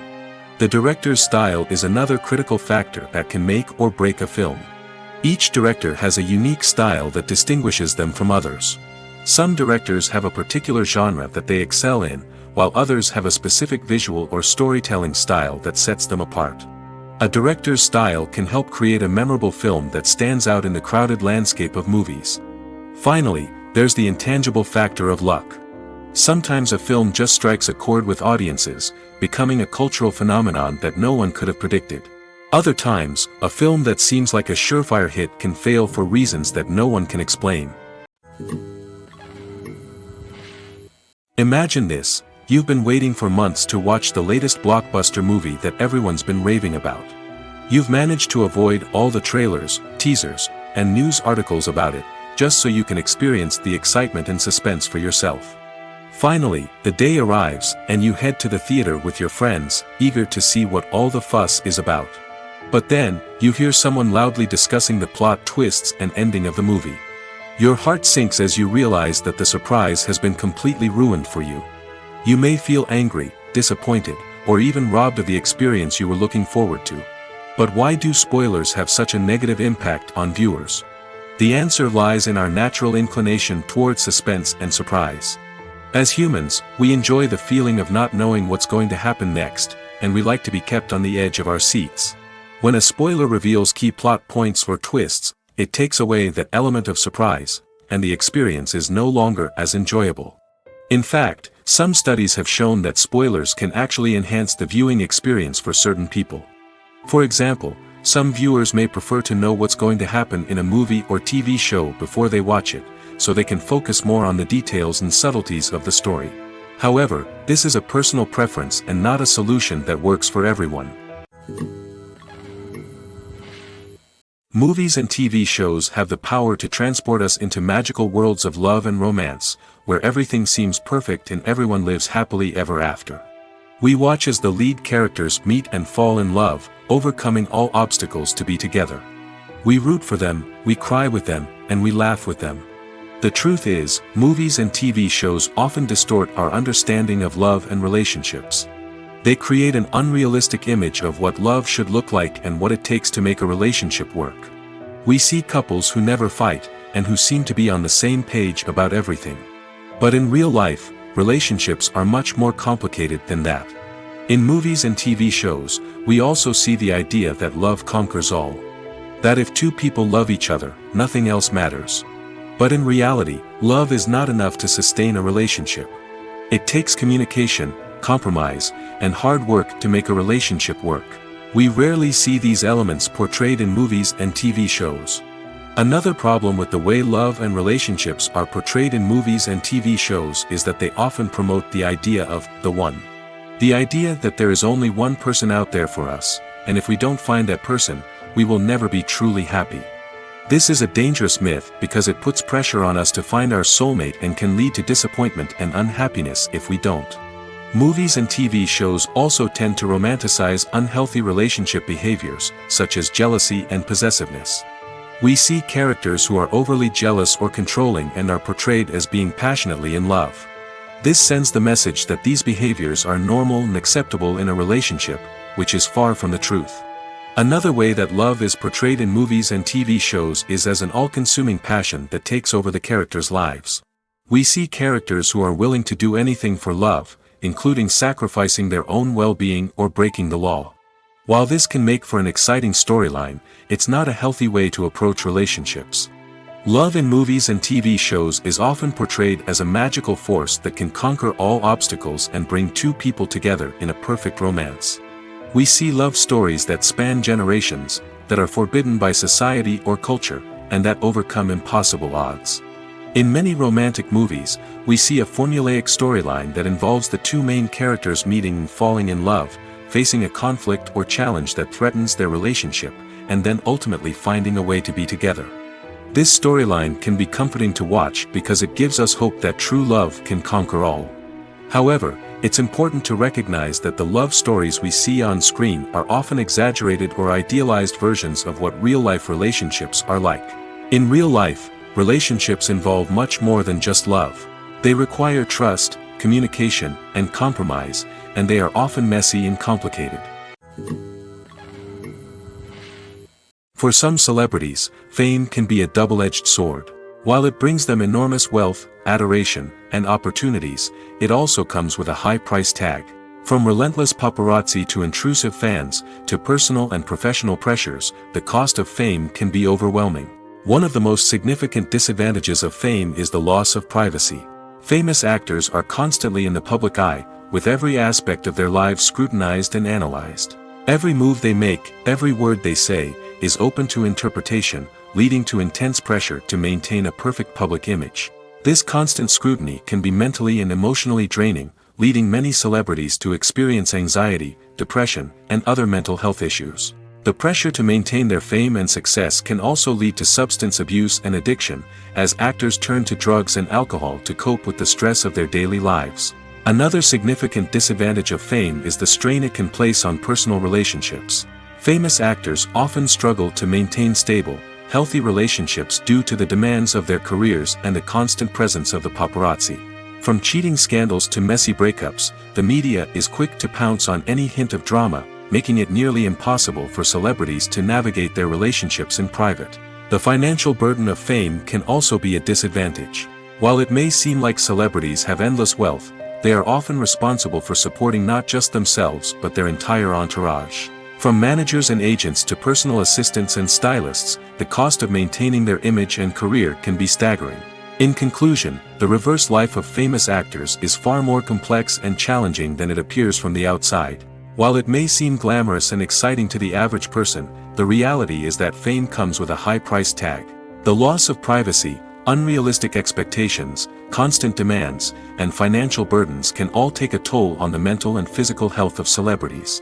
The director's style is another critical factor that can make or break a film. Each director has a unique style that distinguishes them from others. Some directors have a particular genre that they excel in, while others have a specific visual or storytelling style that sets them apart. A director's style can help create a memorable film that stands out in the crowded landscape of movies. Finally, there's the intangible factor of luck. Sometimes a film just strikes a chord with audiences, becoming a cultural phenomenon that no one could have predicted. Other times, a film that seems like a surefire hit can fail for reasons that no one can explain. Imagine this: you've been waiting for months to watch the latest blockbuster movie that everyone's been raving about. You've managed to avoid all the trailers, teasers, and news articles about it, just so you can experience the excitement and suspense for yourself. Finally, the day arrives, and you head to the theater with your friends, eager to see what all the fuss is about. But then, you hear someone loudly discussing the plot twists and ending of the movie. Your heart sinks as you realize that the surprise has been completely ruined for you. You may feel angry, disappointed, or even robbed of the experience you were looking forward to. But why do spoilers have such a negative impact on viewers? The answer lies in our natural inclination toward suspense and surprise. As humans, we enjoy the feeling of not knowing what's going to happen next, and we like to be kept on the edge of our seats. When a spoiler reveals key plot points or twists, it takes away that element of surprise, and the experience is no longer as enjoyable. In fact, some studies have shown that spoilers can actually enhance the viewing experience for certain people. For example, some viewers may prefer to know what's going to happen in a movie or TV show before they watch it, so they can focus more on the details and subtleties of the story. However, this is a personal preference and not a solution that works for everyone. Movies and TV shows have the power to transport us into magical worlds of love and romance, where everything seems perfect and everyone lives happily ever after. We watch as the lead characters meet and fall in love, overcoming all obstacles to be together. We root for them, we cry with them, and we laugh with them. The truth is, movies and TV shows often distort our understanding of love and relationships. They create an unrealistic image of what love should look like and what it takes to make a relationship work. We see couples who never fight, and who seem to be on the same page about everything. But in real life, relationships are much more complicated than that. In movies and TV shows, we also see the idea that love conquers all. That if two people love each other, nothing else matters. But in reality, love is not enough to sustain a relationship. It takes communication, compromise, and hard work to make a relationship work. We rarely see these elements portrayed in movies and TV shows. Another problem with the way love and relationships are portrayed in movies and TV shows is that they often promote the idea of the one. The idea that there is only one person out there for us, and if we don't find that person, we will never be truly happy. This is a dangerous myth because it puts pressure on us to find our soulmate and can lead to disappointment and unhappiness if we don't. Movies and TV shows also tend to romanticize unhealthy relationship behaviors, such as jealousy and possessiveness. We see characters who are overly jealous or controlling and are portrayed as being passionately in love. This sends the message that these behaviors are normal and acceptable in a relationship, which is far from the truth. Another way that love is portrayed in movies and TV shows is as an all-consuming passion that takes over the characters' lives. We see characters who are willing to do anything for love, including sacrificing their own well-being or breaking the law. While this can make for an exciting storyline, it's not a healthy way to approach relationships. Love in movies and TV shows is often portrayed as a magical force that can conquer all obstacles and bring two people together in a perfect romance. We see love stories that span generations, that are forbidden by society or culture, and that overcome impossible odds. In many romantic movies, we see a formulaic storyline that involves the two main characters meeting and falling in love, facing a conflict or challenge that threatens their relationship, and then ultimately finding a way to be together. This storyline can be comforting to watch because it gives us hope that true love can conquer all. However, it's important to recognize that the love stories we see on screen are often exaggerated or idealized versions of what real-life relationships are like. In real life, relationships involve much more than just love. They require trust, communication, and compromise, and they are often messy and complicated. For some celebrities, fame can be a double-edged sword. While it brings them enormous wealth, adoration, and opportunities, it also comes with a high price tag. From relentless paparazzi to intrusive fans, to personal and professional pressures, the cost of fame can be overwhelming. One of the most significant disadvantages of fame is the loss of privacy. Famous actors are constantly in the public eye, with every aspect of their lives scrutinized and analyzed. Every move they make, every word they say, is open to interpretation, leading to intense pressure to maintain a perfect public image. This constant scrutiny can be mentally and emotionally draining, leading many celebrities to experience anxiety, depression, and other mental health issues. The pressure to maintain their fame and success can also lead to substance abuse and addiction, as actors turn to drugs and alcohol to cope with the stress of their daily lives. Another significant disadvantage of fame is the strain it can place on personal relationships. Famous actors often struggle to maintain stable, healthy relationships due to the demands of their careers and the constant presence of the paparazzi. From cheating scandals to messy breakups, the media is quick to pounce on any hint of drama, making it nearly impossible for celebrities to navigate their relationships in private. The financial burden of fame can also be a disadvantage. While it may seem like celebrities have endless wealth, they are often responsible for supporting not just themselves but their entire entourage. From managers and agents to personal assistants and stylists, the cost of maintaining their image and career can be staggering. In conclusion, the reverse life of famous actors is far more complex and challenging than it appears from the outside. While it may seem glamorous and exciting to the average person, the reality is that fame comes with a high price tag. The loss of privacy, unrealistic expectations, constant demands, and financial burdens can all take a toll on the mental and physical health of celebrities.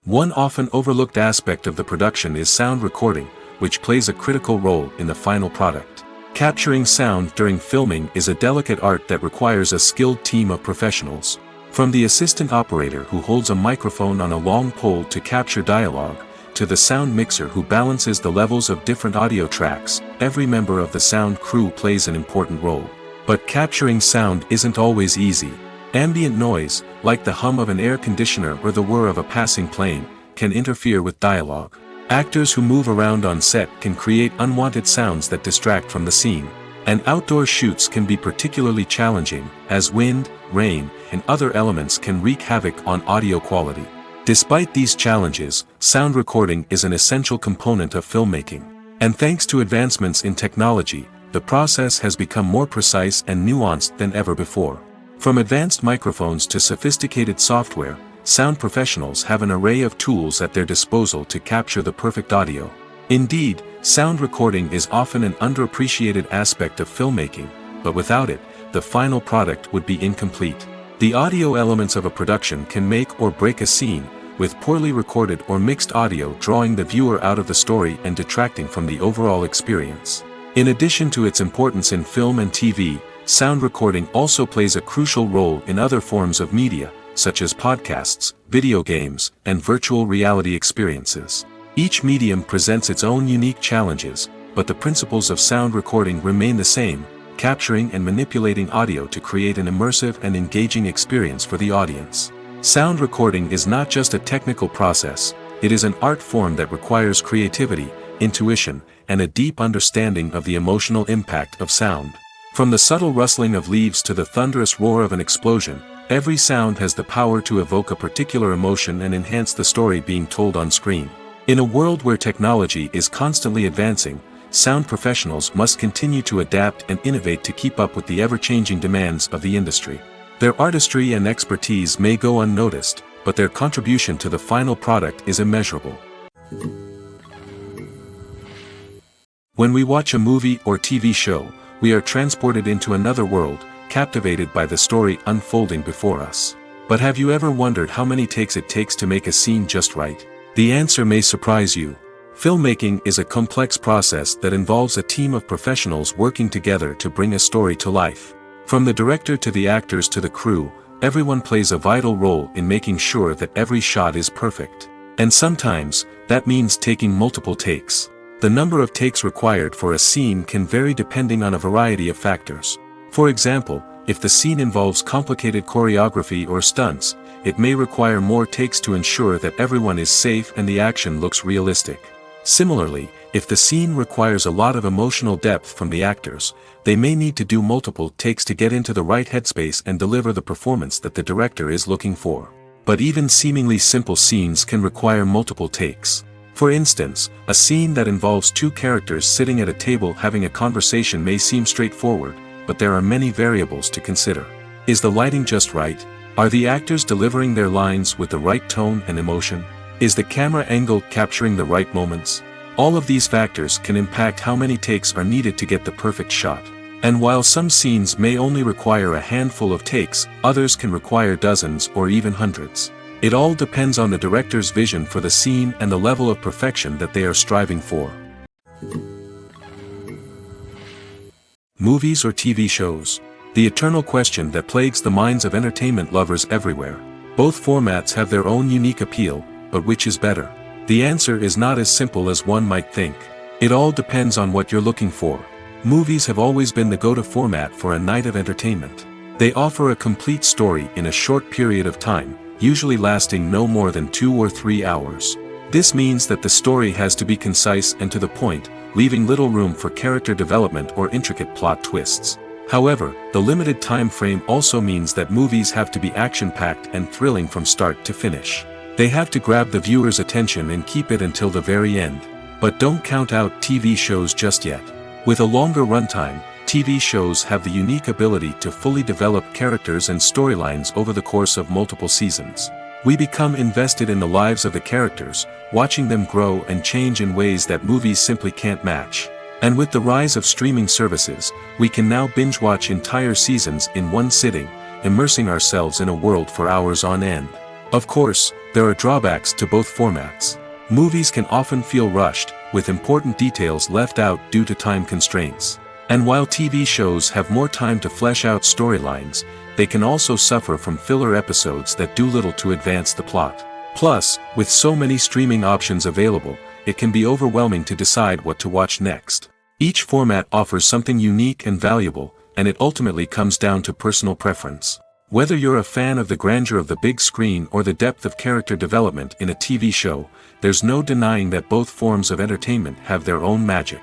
One often overlooked aspect of the production is sound recording, which plays a critical role in the final product. Capturing sound during filming is a delicate art that requires a skilled team of professionals. From the assistant operator who holds a microphone on a long pole to capture dialogue, to the sound mixer who balances the levels of different audio tracks, every member of the sound crew plays an important role. But capturing sound isn't always easy. Ambient noise, like the hum of an air conditioner or the whir of a passing plane, can interfere with dialogue. Actors who move around on set can create unwanted sounds that distract from the scene. And outdoor shoots can be particularly challenging, as wind, rain, and other elements can wreak havoc on audio quality. Despite these challenges, sound recording is an essential component of filmmaking. And thanks to advancements in technology, the process has become more precise and nuanced than ever before. From advanced microphones to sophisticated software, sound professionals have an array of tools at their disposal to capture the perfect audio. Indeed, sound recording is often an underappreciated aspect of filmmaking, but without it, the final product would be incomplete. The audio elements of a production can make or break a scene, with poorly recorded or mixed audio drawing the viewer out of the story and detracting from the overall experience. In addition to its importance in film and TV, sound recording also plays a crucial role in other forms of media, such as podcasts, video games, and virtual reality experiences. Each medium presents its own unique challenges, but the principles of sound recording remain the same, capturing and manipulating audio to create an immersive and engaging experience for the audience. Sound recording is not just a technical process, it is an art form that requires creativity, intuition, and a deep understanding of the emotional impact of sound. From the subtle rustling of leaves to the thunderous roar of an explosion, every sound has the power to evoke a particular emotion and enhance the story being told on screen. In a world where technology is constantly advancing, sound professionals must continue to adapt and innovate to keep up with the ever-changing demands of the industry. Their artistry and expertise may go unnoticed, but their contribution to the final product is immeasurable. When we watch a movie or TV show, we are transported into another world, captivated by the story unfolding before us. But have you ever wondered how many takes it takes to make a scene just right? The answer may surprise you. Filmmaking is a complex process that involves a team of professionals working together to bring a story to life. From the director to the actors to the crew, everyone plays a vital role in making sure that every shot is perfect. And sometimes, that means taking multiple takes. The number of takes required for a scene can vary depending on a variety of factors. For example, if the scene involves complicated choreography or stunts, it may require more takes to ensure that everyone is safe and the action looks realistic. Similarly, if the scene requires a lot of emotional depth from the actors, they may need to do multiple takes to get into the right headspace and deliver the performance that the director is looking for. But even seemingly simple scenes can require multiple takes. For instance, a scene that involves two characters sitting at a table having a conversation may seem straightforward, but there are many variables to consider. Is the lighting just right? Are the actors delivering their lines with the right tone and emotion? Is the camera angle capturing the right moments? All of these factors can impact how many takes are needed to get the perfect shot. And while some scenes may only require a handful of takes, others can require dozens or even hundreds. It all depends on the director's vision for the scene and the level of perfection that they are striving for. Movies or TV shows? The eternal question that plagues the minds of entertainment lovers everywhere. Both formats have their own unique appeal, but which is better? The answer is not as simple as one might think. It all depends on what you're looking for. Movies have always been the go-to format for a night of entertainment. They offer a complete story in a short period of time, usually lasting no more than 2 or 3 hours. This means that the story has to be concise and to the point, leaving little room for character development or intricate plot twists. However, the limited time frame also means that movies have to be action-packed and thrilling from start to finish. They have to grab the viewer's attention and keep it until the very end. But don't count out TV shows just yet. With a longer runtime, TV shows have the unique ability to fully develop characters and storylines over the course of multiple seasons. We become invested in the lives of the characters, watching them grow and change in ways that movies simply can't match. And with the rise of streaming services, we can now binge-watch entire seasons in one sitting, immersing ourselves in a world for hours on end. Of course, there are drawbacks to both formats. Movies can often feel rushed, with important details left out due to time constraints. And while TV shows have more time to flesh out storylines, they can also suffer from filler episodes that do little to advance the plot. Plus, with so many streaming options available, it can be overwhelming to decide what to watch next. Each format offers something unique and valuable, and it ultimately comes down to personal preference. Whether you're a fan of the grandeur of the big screen or the depth of character development in a TV show, there's no denying that both forms of entertainment have their own magic.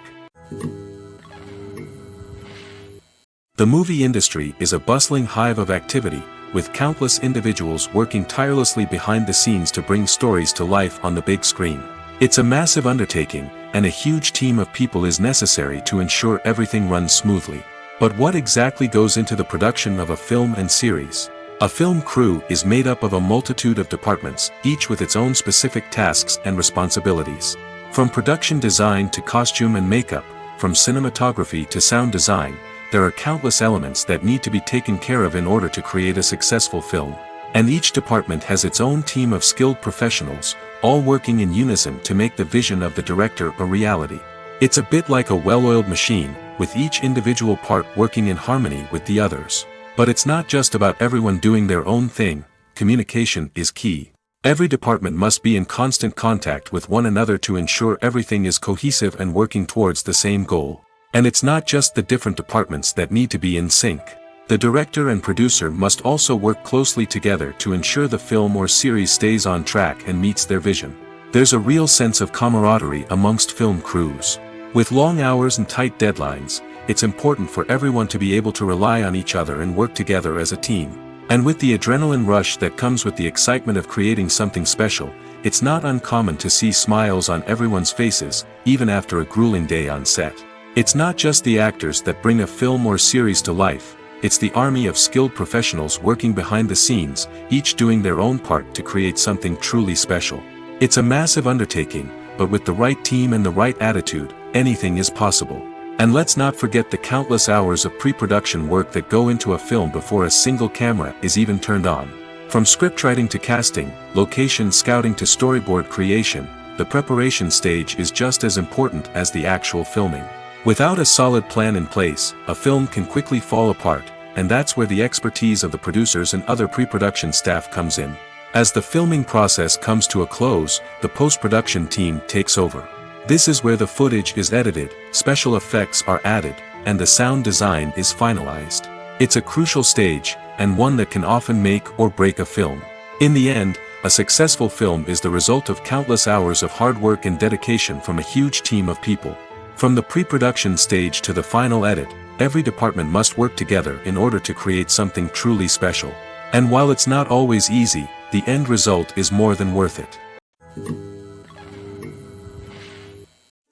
The movie industry is a bustling hive of activity, with countless individuals working tirelessly behind the scenes to bring stories to life on the big screen. It's a massive undertaking, and a huge team of people is necessary to ensure everything runs smoothly. But what exactly goes into the production of a film and series? A film crew is made up of a multitude of departments, each with its own specific tasks and responsibilities. From production design to costume and makeup, from cinematography to sound design, there are countless elements that need to be taken care of in order to create a successful film. And each department has its own team of skilled professionals, all working in unison to make the vision of the director a reality. It's a bit like a well-oiled machine, with each individual part working in harmony with the others. But it's not just about everyone doing their own thing. Communication is key. Every department must be in constant contact with one another to ensure everything is cohesive and working towards the same goal. And it's not just the different departments that need to be in sync. The director and producer must also work closely together to ensure the film or series stays on track and meets their vision. There's a real sense of camaraderie amongst film crews. With long hours and tight deadlines, it's important for everyone to be able to rely on each other and work together as a team. And with the adrenaline rush that comes with the excitement of creating something special, it's not uncommon to see smiles on everyone's faces, even after a grueling day on set. It's not just the actors that bring a film or series to life, it's the army of skilled professionals working behind the scenes, each doing their own part to create something truly special. It's a massive undertaking, but with the right team and the right attitude, anything is possible. And let's not forget the countless hours of pre-production work that go into a film before a single camera is even turned on. From scriptwriting to casting, location scouting to storyboard creation, the preparation stage is just as important as the actual filming. Without a solid plan in place, a film can quickly fall apart, and that's where the expertise of the producers and other pre-production staff comes in. As the filming process comes to a close, the post-production team takes over. This is where the footage is edited, special effects are added, and the sound design is finalized. It's a crucial stage, and one that can often make or break a film. In the end, a successful film is the result of countless hours of hard work and dedication from a huge team of people. From the pre-production stage to the final edit, every department must work together in order to create something truly special. And while it's not always easy, the end result is more than worth it.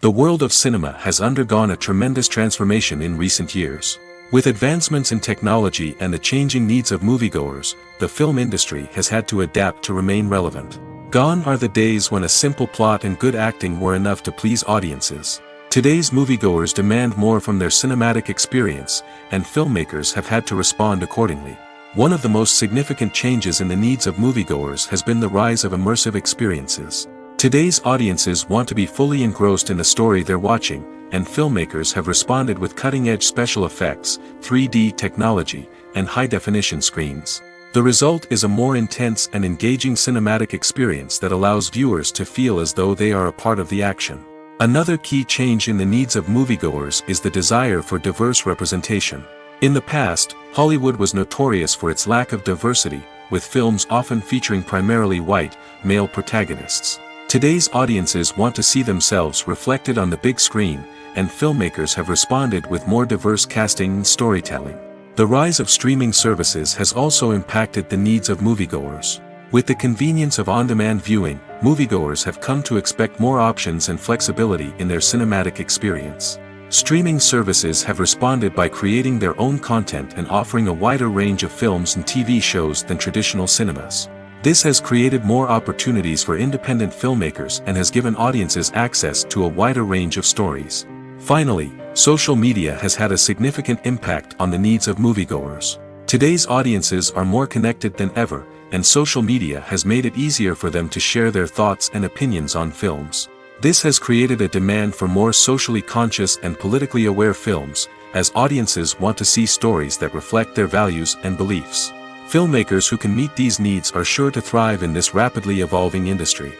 The world of cinema has undergone a tremendous transformation in recent years. With advancements in technology and the changing needs of moviegoers, the film industry has had to adapt to remain relevant. Gone are the days when a simple plot and good acting were enough to please audiences. Today's moviegoers demand more from their cinematic experience, and filmmakers have had to respond accordingly. One of the most significant changes in the needs of moviegoers has been the rise of immersive experiences. Today's audiences want to be fully engrossed in the story they're watching, and filmmakers have responded with cutting-edge special effects, 3D technology, and high-definition screens. The result is a more intense and engaging cinematic experience that allows viewers to feel as though they are a part of the action. Another key change in the needs of moviegoers is the desire for diverse representation. In the past, Hollywood was notorious for its lack of diversity, with films often featuring primarily white, male protagonists. Today's audiences want to see themselves reflected on the big screen, and filmmakers have responded with more diverse casting and storytelling. The rise of streaming services has also impacted the needs of moviegoers. With the convenience of on-demand viewing, moviegoers have come to expect more options and flexibility in their cinematic experience. Streaming services have responded by creating their own content and offering a wider range of films and TV shows than traditional cinemas. This has created more opportunities for independent filmmakers and has given audiences access to a wider range of stories. Finally, social media has had a significant impact on the needs of moviegoers. Today's audiences are more connected than ever, and social media has made it easier for them to share their thoughts and opinions on films. This has created a demand for more socially conscious and politically aware films, as audiences want to see stories that reflect their values and beliefs. Filmmakers who can meet these needs are sure to thrive in this rapidly evolving industry.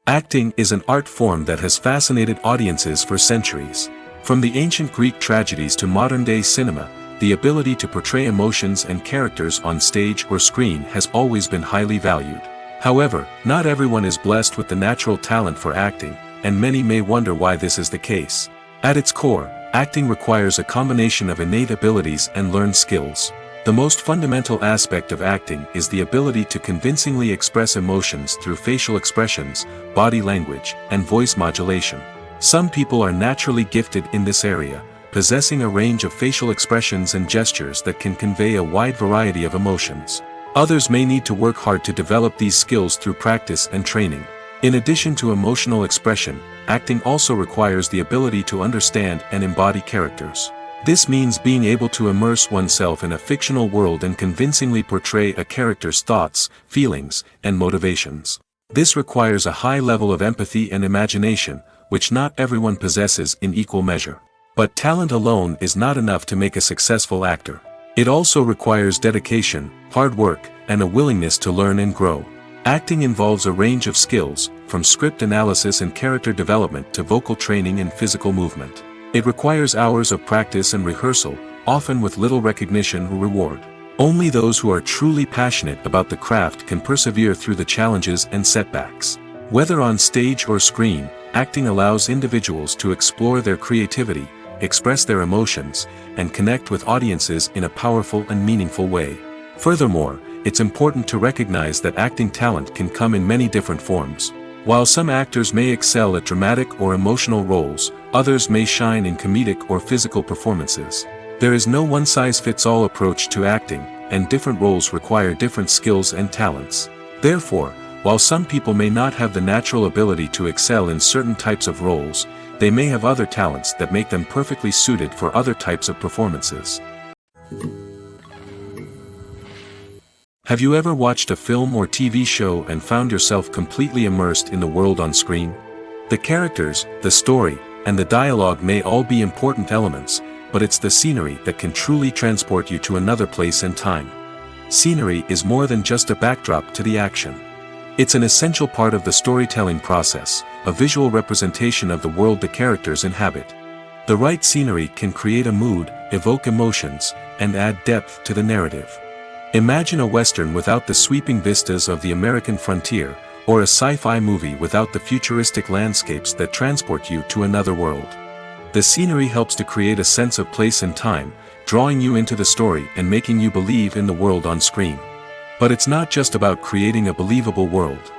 Acting is an art form that has fascinated audiences for centuries. From the ancient Greek tragedies to modern-day cinema, the ability to portray emotions and characters on stage or screen has always been highly valued. However, not everyone is blessed with the natural talent for acting, and many may wonder why this is the case. At its core, acting requires a combination of innate abilities and learned skills. The most fundamental aspect of acting is the ability to convincingly express emotions through facial expressions, body language, and voice modulation. Some people are naturally gifted in this area, possessing a range of facial expressions and gestures that can convey a wide variety of emotions. Others may need to work hard to develop these skills through practice and training. In addition to emotional expression, acting also requires the ability to understand and embody characters. This means being able to immerse oneself in a fictional world and convincingly portray a character's thoughts, feelings, and motivations. This requires a high level of empathy and imagination, which not everyone possesses in equal measure. But talent alone is not enough to make a successful actor. It also requires dedication, hard work, and a willingness to learn and grow. Acting involves a range of skills, from script analysis and character development to vocal training and physical movement. It requires hours of practice and rehearsal, often with little recognition or reward. Only those who are truly passionate about the craft can persevere through the challenges and setbacks. Whether on stage or screen, acting allows individuals to explore their creativity, express their emotions, and connect with audiences in a powerful and meaningful way. Furthermore, it's important to recognize that acting talent can come in many different forms. While some actors may excel at dramatic or emotional roles, others may shine in comedic or physical performances. There is no one-size-fits-all approach to acting, and different roles require different skills and talents. Therefore, while some people may not have the natural ability to excel in certain types of roles, they may have other talents that make them perfectly suited for other types of performances. Have you ever watched a film or TV show and found yourself completely immersed in the world on screen? The characters, the story, and the dialogue may all be important elements, but it's the scenery that can truly transport you to another place and time. Scenery is more than just a backdrop to the action. It's an essential part of the storytelling process, a visual representation of the world the characters inhabit. The right scenery can create a mood, evoke emotions, and add depth to the narrative. Imagine a Western without the sweeping vistas of the American frontier, or a sci-fi movie without the futuristic landscapes that transport you to another world. The scenery helps to create a sense of place and time, drawing you into the story and making you believe in the world on screen. But it's not just about creating a believable world.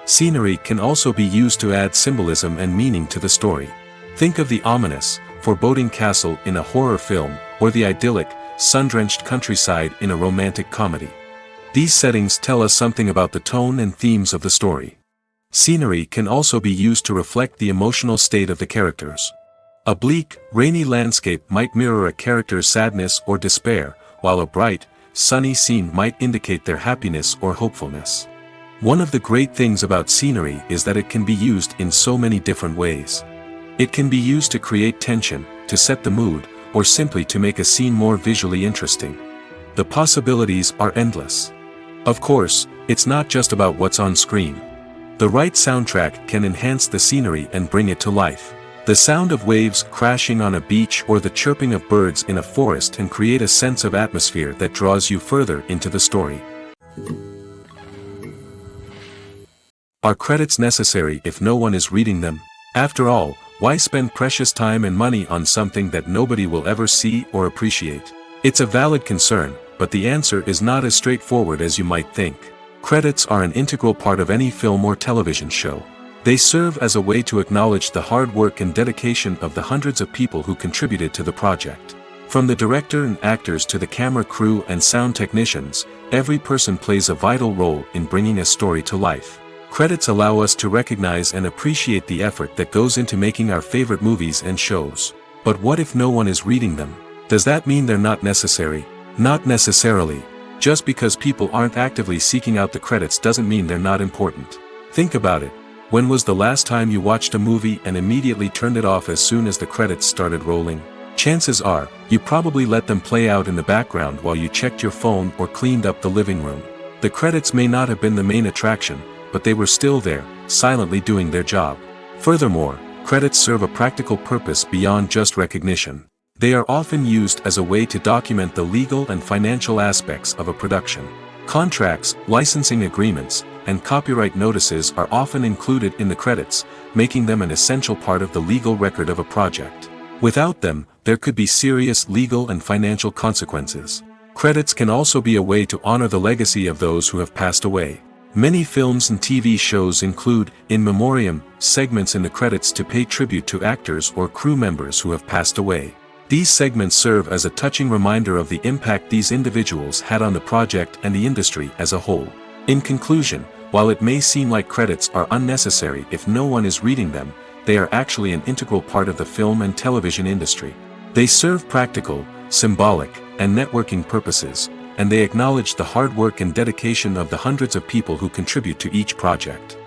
Scenery can also be used to add symbolism and meaning to the story. Think of the ominous, foreboding castle in a horror film, or the idyllic, sun-drenched countryside in a romantic comedy. These settings tell us something about the tone and themes of the story. Scenery can also be used to reflect the emotional state of the characters. A bleak, rainy landscape might mirror a character's sadness or despair, while a bright, sunny scene might indicate their happiness or hopefulness. One of the great things about scenery is that it can be used in so many different ways. It can be used to create tension, to set the mood, or simply to make a scene more visually interesting. The possibilities are endless. Of course, it's not just about what's on screen. The right soundtrack can enhance the scenery and bring it to life. The sound of waves crashing on a beach or the chirping of birds in a forest can create a sense of atmosphere that draws you further into the story. Are credits necessary if no one is reading them? After all, why spend precious time and money on something that nobody will ever see or appreciate? It's a valid concern, but the answer is not as straightforward as you might think. Credits are an integral part of any film or television show. They serve as a way to acknowledge the hard work and dedication of the hundreds of people who contributed to the project. From the director and actors to the camera crew and sound technicians, every person plays a vital role in bringing a story to life. Credits allow us to recognize and appreciate the effort that goes into making our favorite movies and shows. But what if no one is reading them? Does that mean they're not necessary? Not necessarily. Just because people aren't actively seeking out the credits doesn't mean they're not important. Think about it. When was the last time you watched a movie and immediately turned it off as soon as the credits started rolling? Chances are, you probably let them play out in the background while you checked your phone or cleaned up the living room. The credits may not have been the main attraction, but they were still there, silently doing their job. Furthermore, credits serve a practical purpose beyond just recognition. They are often used as a way to document the legal and financial aspects of a production. Contracts, licensing agreements, and copyright notices are often included in the credits, making them an essential part of the legal record of a project. Without them, there could be serious legal and financial consequences. Credits can also be a way to honor the legacy of those who have passed away. Many films and TV shows include, in memoriam, segments in the credits to pay tribute to actors or crew members who have passed away. These segments serve as a touching reminder of the impact these individuals had on the project and the industry as a whole. In conclusion, while it may seem like credits are unnecessary if no one is reading them, they are actually an integral part of the film and television industry. They serve practical, symbolic, and networking purposes, and they acknowledge the hard work and dedication of the hundreds of people who contribute to each project.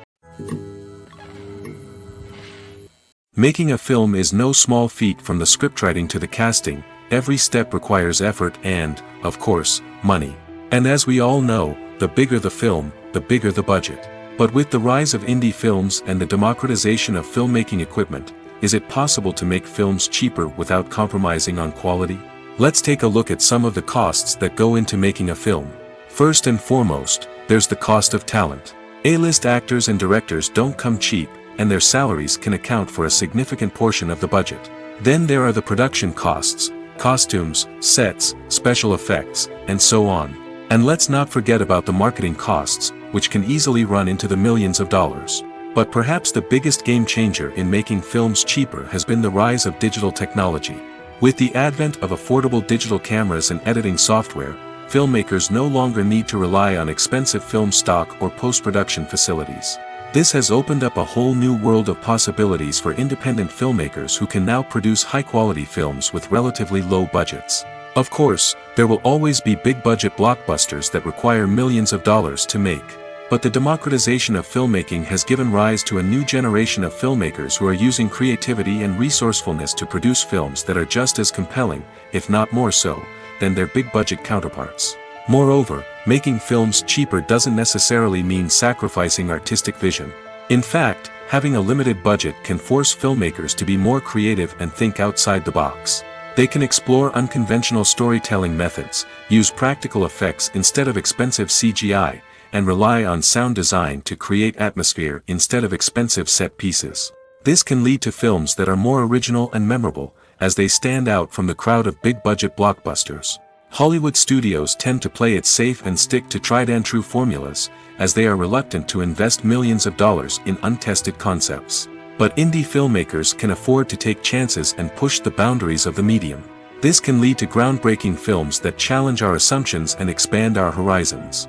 Making a film is no small feat. From the scriptwriting to the casting, every step requires effort and, of course, money. And as we all know, the bigger the film, the bigger the budget. But with the rise of indie films and the democratization of filmmaking equipment, is it possible to make films cheaper without compromising on quality? Let's take a look at some of the costs that go into making a film. First and foremost, there's the cost of talent. A-list actors and directors don't come cheap, and their salaries can account for a significant portion of the budget. Then there are the production costs, costumes, sets, special effects, and so on. And let's not forget about the marketing costs, which can easily run into the millions of dollars. But perhaps the biggest game changer in making films cheaper has been the rise of digital technology. With the advent of affordable digital cameras and editing software, filmmakers no longer need to rely on expensive film stock or post-production facilities. This has opened up a whole new world of possibilities for independent filmmakers who can now produce high-quality films with relatively low budgets. Of course, there will always be big-budget blockbusters that require millions of dollars to make. But the democratization of filmmaking has given rise to a new generation of filmmakers who are using creativity and resourcefulness to produce films that are just as compelling, if not more so, than their big-budget counterparts. Moreover, making films cheaper doesn't necessarily mean sacrificing artistic vision. In fact, having a limited budget can force filmmakers to be more creative and think outside the box. They can explore unconventional storytelling methods, use practical effects instead of expensive CGI, and rely on sound design to create atmosphere instead of expensive set pieces. This can lead to films that are more original and memorable, as they stand out from the crowd of big-budget blockbusters. Hollywood studios tend to play it safe and stick to tried-and-true formulas, as they are reluctant to invest millions of dollars in untested concepts. But indie filmmakers can afford to take chances and push the boundaries of the medium. This can lead to groundbreaking films that challenge our assumptions and expand our horizons.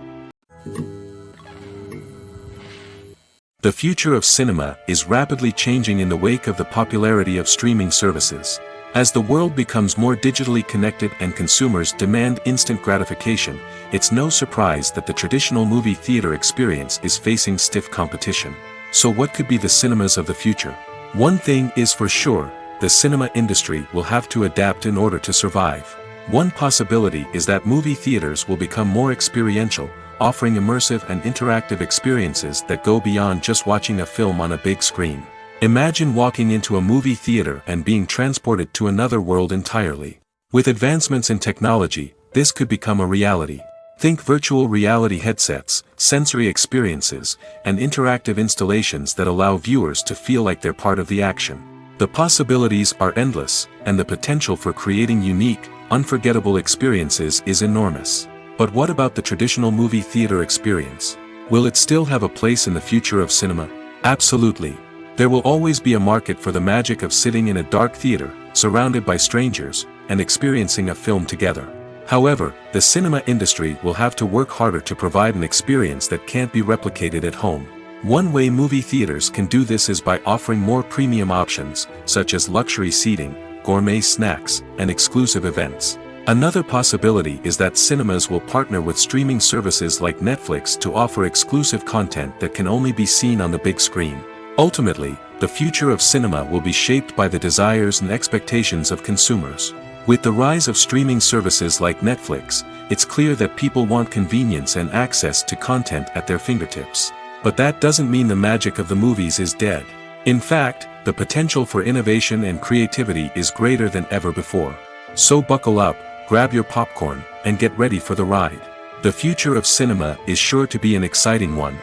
The future of cinema is rapidly changing in the wake of the popularity of streaming services. As the world becomes more digitally connected and consumers demand instant gratification, it's no surprise that the traditional movie theater experience is facing stiff competition. So what could be the cinemas of the future? One thing is for sure, the cinema industry will have to adapt in order to survive. One possibility is that movie theaters will become more experiential, offering immersive and interactive experiences that go beyond just watching a film on a big screen. Imagine walking into a movie theater and being transported to another world entirely. With advancements in technology, this could become a reality. Think virtual reality headsets, sensory experiences, and interactive installations that allow viewers to feel like they're part of the action. The possibilities are endless, and the potential for creating unique, unforgettable experiences is enormous. But what about the traditional movie theater experience? Will it still have a place in the future of cinema? Absolutely. There will always be a market for the magic of sitting in a dark theater, surrounded by strangers, and experiencing a film together. However, the cinema industry will have to work harder to provide an experience that can't be replicated at home. One way movie theaters can do this is by offering more premium options, such as luxury seating, gourmet snacks, and exclusive events. Another possibility is that cinemas will partner with streaming services like Netflix to offer exclusive content that can only be seen on the big screen. Ultimately, the future of cinema will be shaped by the desires and expectations of consumers. With the rise of streaming services like Netflix, it's clear that people want convenience and access to content at their fingertips. But that doesn't mean the magic of the movies is dead. In fact, the potential for innovation and creativity is greater than ever before. So buckle up, grab your popcorn, and get ready for the ride. The future of cinema is sure to be an exciting one.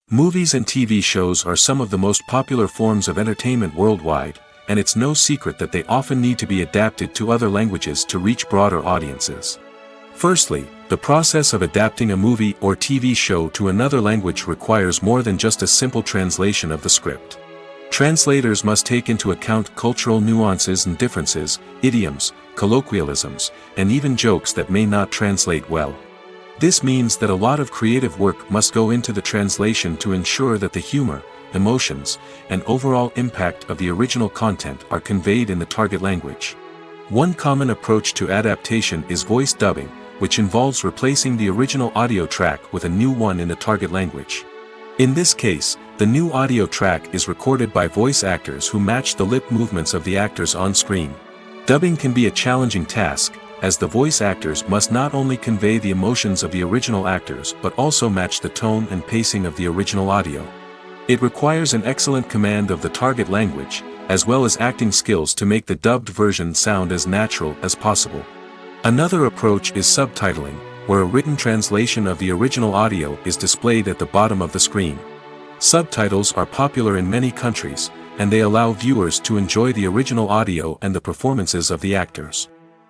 Movies and TV shows are some of the most popular forms of entertainment worldwide, and it's no secret that they often need to be adapted to other languages to reach broader audiences. Firstly, the process of adapting a movie or TV show to another language requires more than just a simple translation of the script. Translators must take into account cultural nuances and differences, idioms, colloquialisms, and even jokes that may not translate well. This means that a lot of creative work must go into the translation to ensure that the humor, emotions, and overall impact of the original content are conveyed in the target language. One common approach to adaptation is voice dubbing, which involves replacing the original audio track with a new one in the target language. In this case, the new audio track is recorded by voice actors who match the lip movements of the actors on screen. Dubbing can be a challenging task, as the voice actors must not only convey the emotions of the original actors but also match the tone and pacing of the original audio. It requires an excellent command of the target language, as well as acting skills to make the dubbed version sound as natural as possible. Another approach is subtitling, where a written translation of the original audio is displayed at the bottom of the screen. Subtitles are popular in many countries, and they allow viewers to enjoy the original audio and the performances of the actors.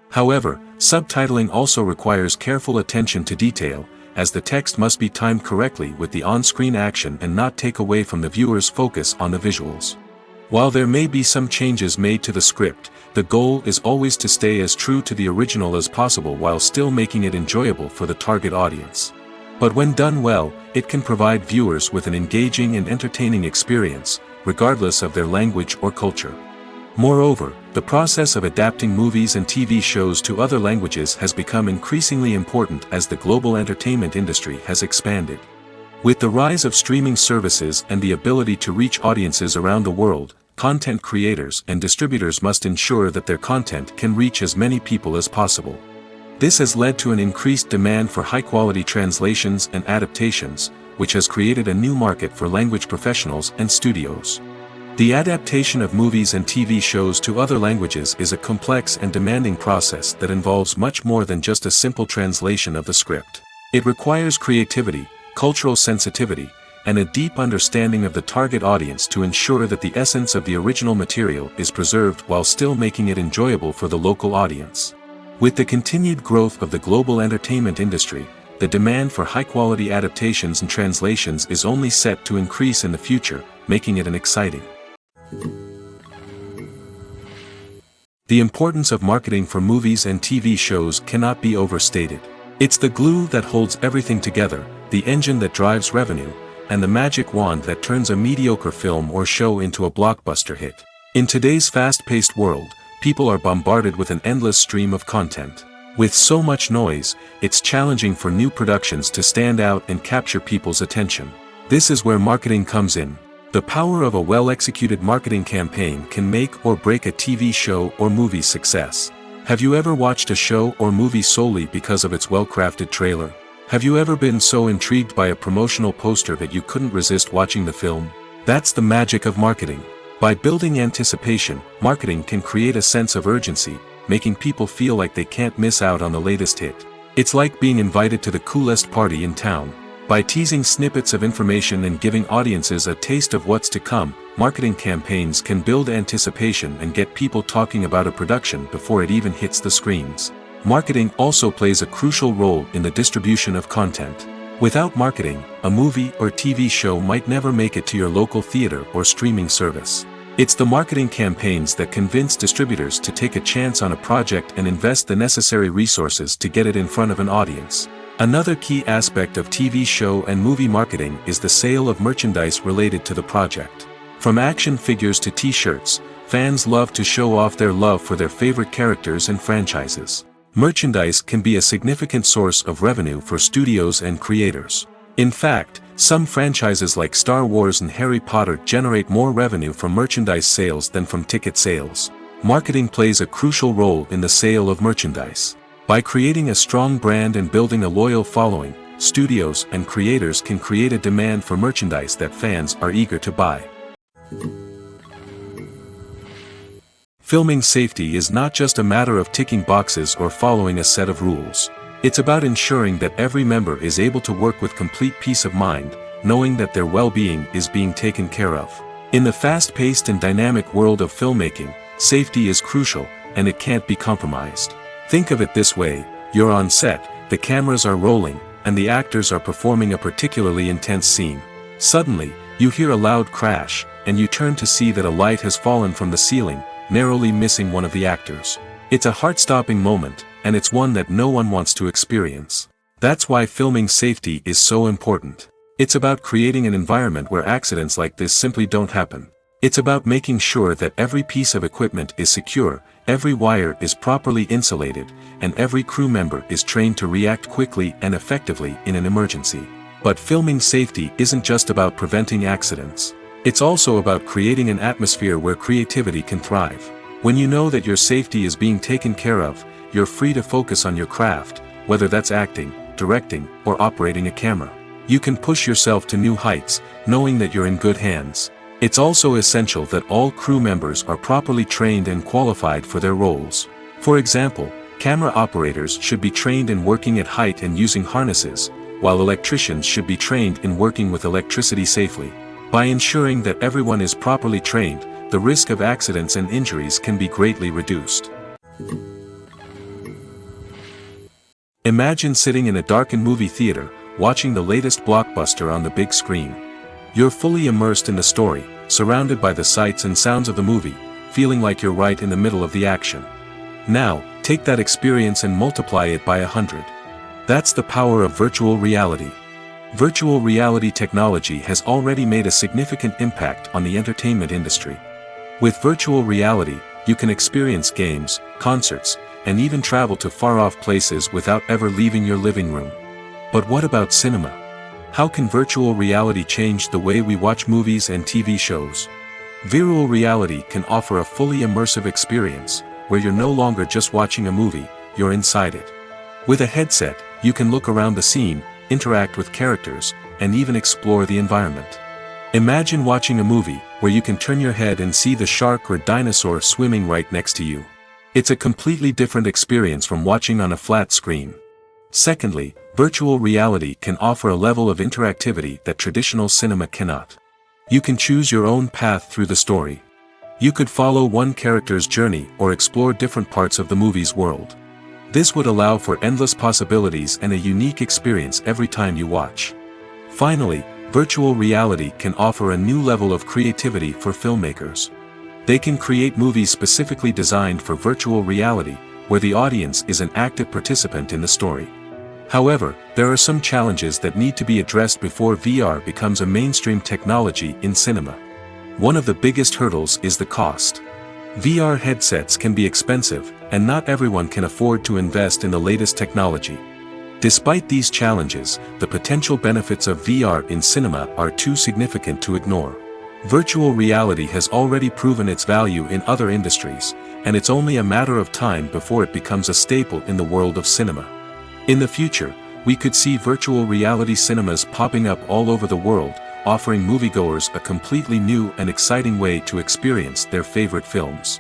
However, subtitling also requires careful attention to detail, as the text must be timed correctly with the on-screen action and not take away from the viewer's focus on the visuals. While there may be some changes made to the script, the goal is always to stay as true to the original as possible while still making it enjoyable for the target audience. But when done well, it can provide viewers with an engaging and entertaining experience, regardless of their language or culture. Moreover, the process of adapting movies and TV shows to other languages has become increasingly important as the global entertainment industry has expanded. With the rise of streaming services and the ability to reach audiences around the world, content creators and distributors must ensure that their content can reach as many people as possible. This has led to an increased demand for high-quality translations and adaptations, which has created a new market for language professionals and studios. The adaptation of movies and TV shows to other languages is a complex and demanding process that involves much more than just a simple translation of the script. It requires creativity, cultural sensitivity, and a deep understanding of the target audience to ensure that the essence of the original material is preserved while still making it enjoyable for the local audience. With the continued growth of the global entertainment industry, the demand for high-quality adaptations and translations is only set to increase in the future, making it exciting. The importance of marketing for movies and TV shows cannot be overstated. It's the glue that holds everything together, the engine that drives revenue, and the magic wand that turns a mediocre film or show into a blockbuster hit. In today's fast-paced world, people are bombarded with an endless stream of content. With so much noise, it's challenging for new productions to stand out and capture people's attention. This is where marketing comes in. The power of a well-executed marketing campaign can make or break a TV show or movie's success. Have you ever watched a show or movie solely because of its well-crafted trailer? Have you ever been so intrigued by a promotional poster that you couldn't resist watching the film? That's the magic of marketing. By building anticipation, marketing can create a sense of urgency, making people feel like they can't miss out on the latest hit. It's like being invited to the coolest party in town. By teasing snippets of information and giving audiences a taste of what's to come, marketing campaigns can build anticipation and get people talking about a production before it even hits the screens. Marketing also plays a crucial role in the distribution of content. Without marketing, a movie or TV show might never make it to your local theater or streaming service. It's the marketing campaigns that convince distributors to take a chance on a project and invest the necessary resources to get it in front of an audience. Another key aspect of TV show and movie marketing is the sale of merchandise related to the project. From action figures to t-shirts, fans love to show off their love for their favorite characters and franchises. Merchandise can be a significant source of revenue for studios and creators. In fact, some franchises like Star Wars and Harry Potter generate more revenue from merchandise sales than from ticket sales. Marketing plays a crucial role in the sale of merchandise. By creating a strong brand and building a loyal following, studios and creators can create a demand for merchandise that fans are eager to buy. Filming safety is not just a matter of ticking boxes or following a set of rules. It's about ensuring that every member is able to work with complete peace of mind, knowing that their well-being is being taken care of. In the fast-paced and dynamic world of filmmaking, safety is crucial, and it can't be compromised. Think of it this way: you're on set, the cameras are rolling, and the actors are performing a particularly intense scene. Suddenly, you hear a loud crash, and you turn to see that a light has fallen from the ceiling, narrowly missing one of the actors. It's a heart-stopping moment, and it's one that no one wants to experience. That's why filming safety is so important. It's about creating an environment where accidents like this simply don't happen. It's about making sure that every piece of equipment is secure, every wire is properly insulated, and every crew member is trained to react quickly and effectively in an emergency. But filming safety isn't just about preventing accidents. It's also about creating an atmosphere where creativity can thrive. When you know that your safety is being taken care of, you're free to focus on your craft, whether that's acting, directing, or operating a camera. You can push yourself to new heights, knowing that you're in good hands. It's also essential that all crew members are properly trained and qualified for their roles. For example, camera operators should be trained in working at height and using harnesses, while electricians should be trained in working with electricity safely. By ensuring that everyone is properly trained, the risk of accidents and injuries can be greatly reduced. Imagine sitting in a darkened movie theater, watching the latest blockbuster on the big screen. You're fully immersed in the story, surrounded by the sights and sounds of the movie, feeling like you're right in the middle of the action. Now, take that experience and multiply it by 100. That's the power of virtual reality. Virtual reality technology has already made a significant impact on the entertainment industry. With virtual reality, you can experience games, concerts, and even travel to far-off places without ever leaving your living room. But what about cinema? How can virtual reality change the way we watch movies and TV shows? Virtual reality can offer a fully immersive experience, where you're no longer just watching a movie, you're inside it. With a headset, you can look around the scene, interact with characters, and even explore the environment. Imagine watching a movie, where you can turn your head and see the shark or dinosaur swimming right next to you. It's a completely different experience from watching on a flat screen. Secondly, virtual reality can offer a level of interactivity that traditional cinema cannot. You can choose your own path through the story. You could follow one character's journey or explore different parts of the movie's world. This would allow for endless possibilities and a unique experience every time you watch. Finally, virtual reality can offer a new level of creativity for filmmakers. They can create movies specifically designed for virtual reality, where the audience is an active participant in the story. However, there are some challenges that need to be addressed before VR becomes a mainstream technology in cinema. One of the biggest hurdles is the cost. VR headsets can be expensive, and not everyone can afford to invest in the latest technology. Despite these challenges, the potential benefits of VR in cinema are too significant to ignore. Virtual reality has already proven its value in other industries, and it's only a matter of time before it becomes a staple in the world of cinema. In the future, we could see virtual reality cinemas popping up all over the world, offering moviegoers a completely new and exciting way to experience their favorite films.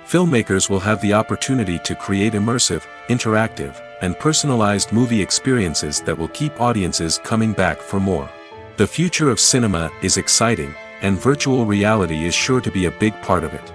Filmmakers will have the opportunity to create immersive, interactive, and personalized movie experiences that will keep audiences coming back for more. The future of cinema is exciting, and virtual reality is sure to be a big part of it.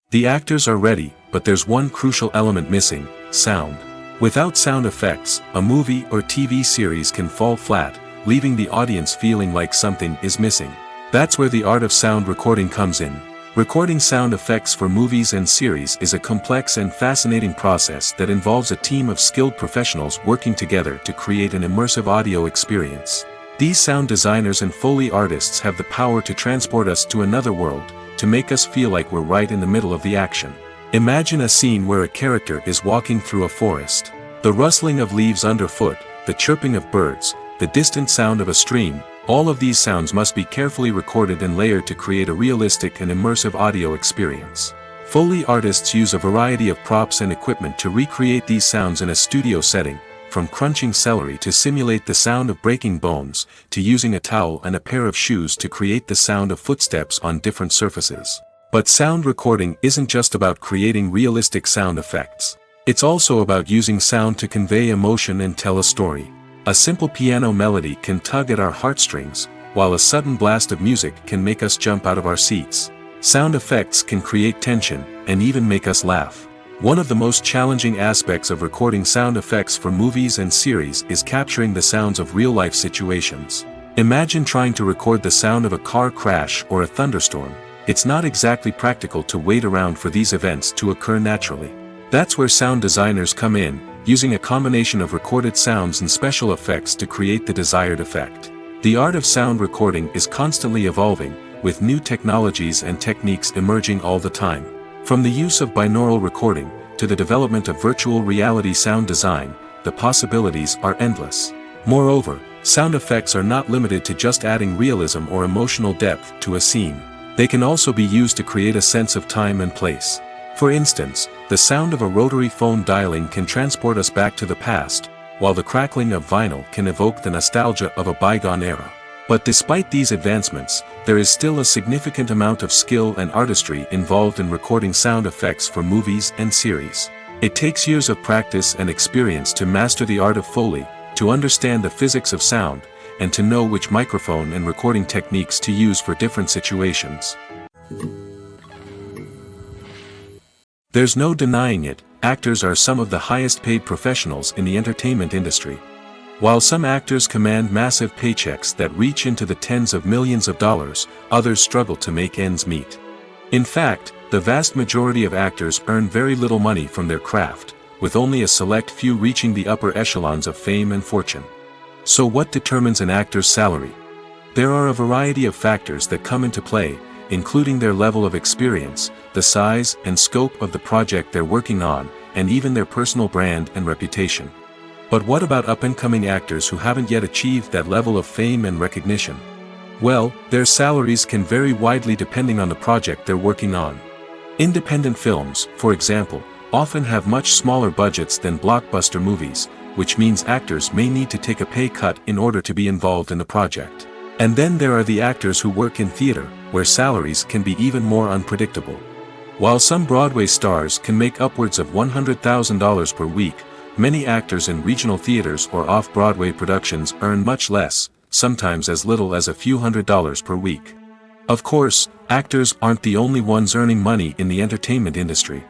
The actors are ready, but there's one crucial element missing: sound. Without sound effects, a movie or TV series can fall flat, leaving the audience feeling like something is missing. That's where the art of sound recording comes in. Recording sound effects for movies and series is a complex and fascinating process that involves a team of skilled professionals working together to create an immersive audio experience. These sound designers and Foley artists have the power to transport us to another world, to make us feel like we're right in the middle of the action. Imagine a scene where a character is walking through a forest. The rustling of leaves underfoot, the chirping of birds, the distant sound of a stream, all of these sounds must be carefully recorded and layered to create a realistic and immersive audio experience. Foley artists use a variety of props and equipment to recreate these sounds in a studio setting, from crunching celery to simulate the sound of breaking bones, to using a towel and a pair of shoes to create the sound of footsteps on different surfaces. But sound recording isn't just about creating realistic sound effects. It's also about using sound to convey emotion and tell a story. A simple piano melody can tug at our heartstrings, while a sudden blast of music can make us jump out of our seats. Sound effects can create tension, and even make us laugh. One of the most challenging aspects of recording sound effects for movies and series is capturing the sounds of real-life situations. Imagine trying to record the sound of a car crash or a thunderstorm. It's not exactly practical to wait around for these events to occur naturally. That's where sound designers come in, using a combination of recorded sounds and special effects to create the desired effect. The art of sound recording is constantly evolving, with new technologies and techniques emerging all the time. From the use of binaural recording, to the development of virtual reality sound design, the possibilities are endless. Moreover, sound effects are not limited to just adding realism or emotional depth to a scene. They can also be used to create a sense of time and place. For instance, the sound of a rotary phone dialing can transport us back to the past, while the crackling of vinyl can evoke the nostalgia of a bygone era. But despite these advancements, there is still a significant amount of skill and artistry involved in recording sound effects for movies and series. It takes years of practice and experience to master the art of Foley, to understand the physics of sound, and to know which microphone and recording techniques to use for different situations. There's no denying it, actors are some of the highest paid professionals in the entertainment industry. While some actors command massive paychecks that reach into the tens of millions of dollars, others struggle to make ends meet. In fact, the vast majority of actors earn very little money from their craft, with only a select few reaching the upper echelons of fame and fortune. So what determines an actor's salary? There are a variety of factors that come into play, including their level of experience, the size and scope of the project they're working on, and even their personal brand and reputation. But what about up-and-coming actors who haven't yet achieved that level of fame and recognition? Well, their salaries can vary widely depending on the project they're working on. Independent films, for example, often have much smaller budgets than blockbuster movies, which means actors may need to take a pay cut in order to be involved in the project. And then there are the actors who work in theater, where salaries can be even more unpredictable. While some Broadway stars can make upwards of $100,000 per week, many actors in regional theaters or off-Broadway productions earn much less, sometimes as little as a few $100s per week. Of course, actors aren't the only ones earning money in the entertainment industry.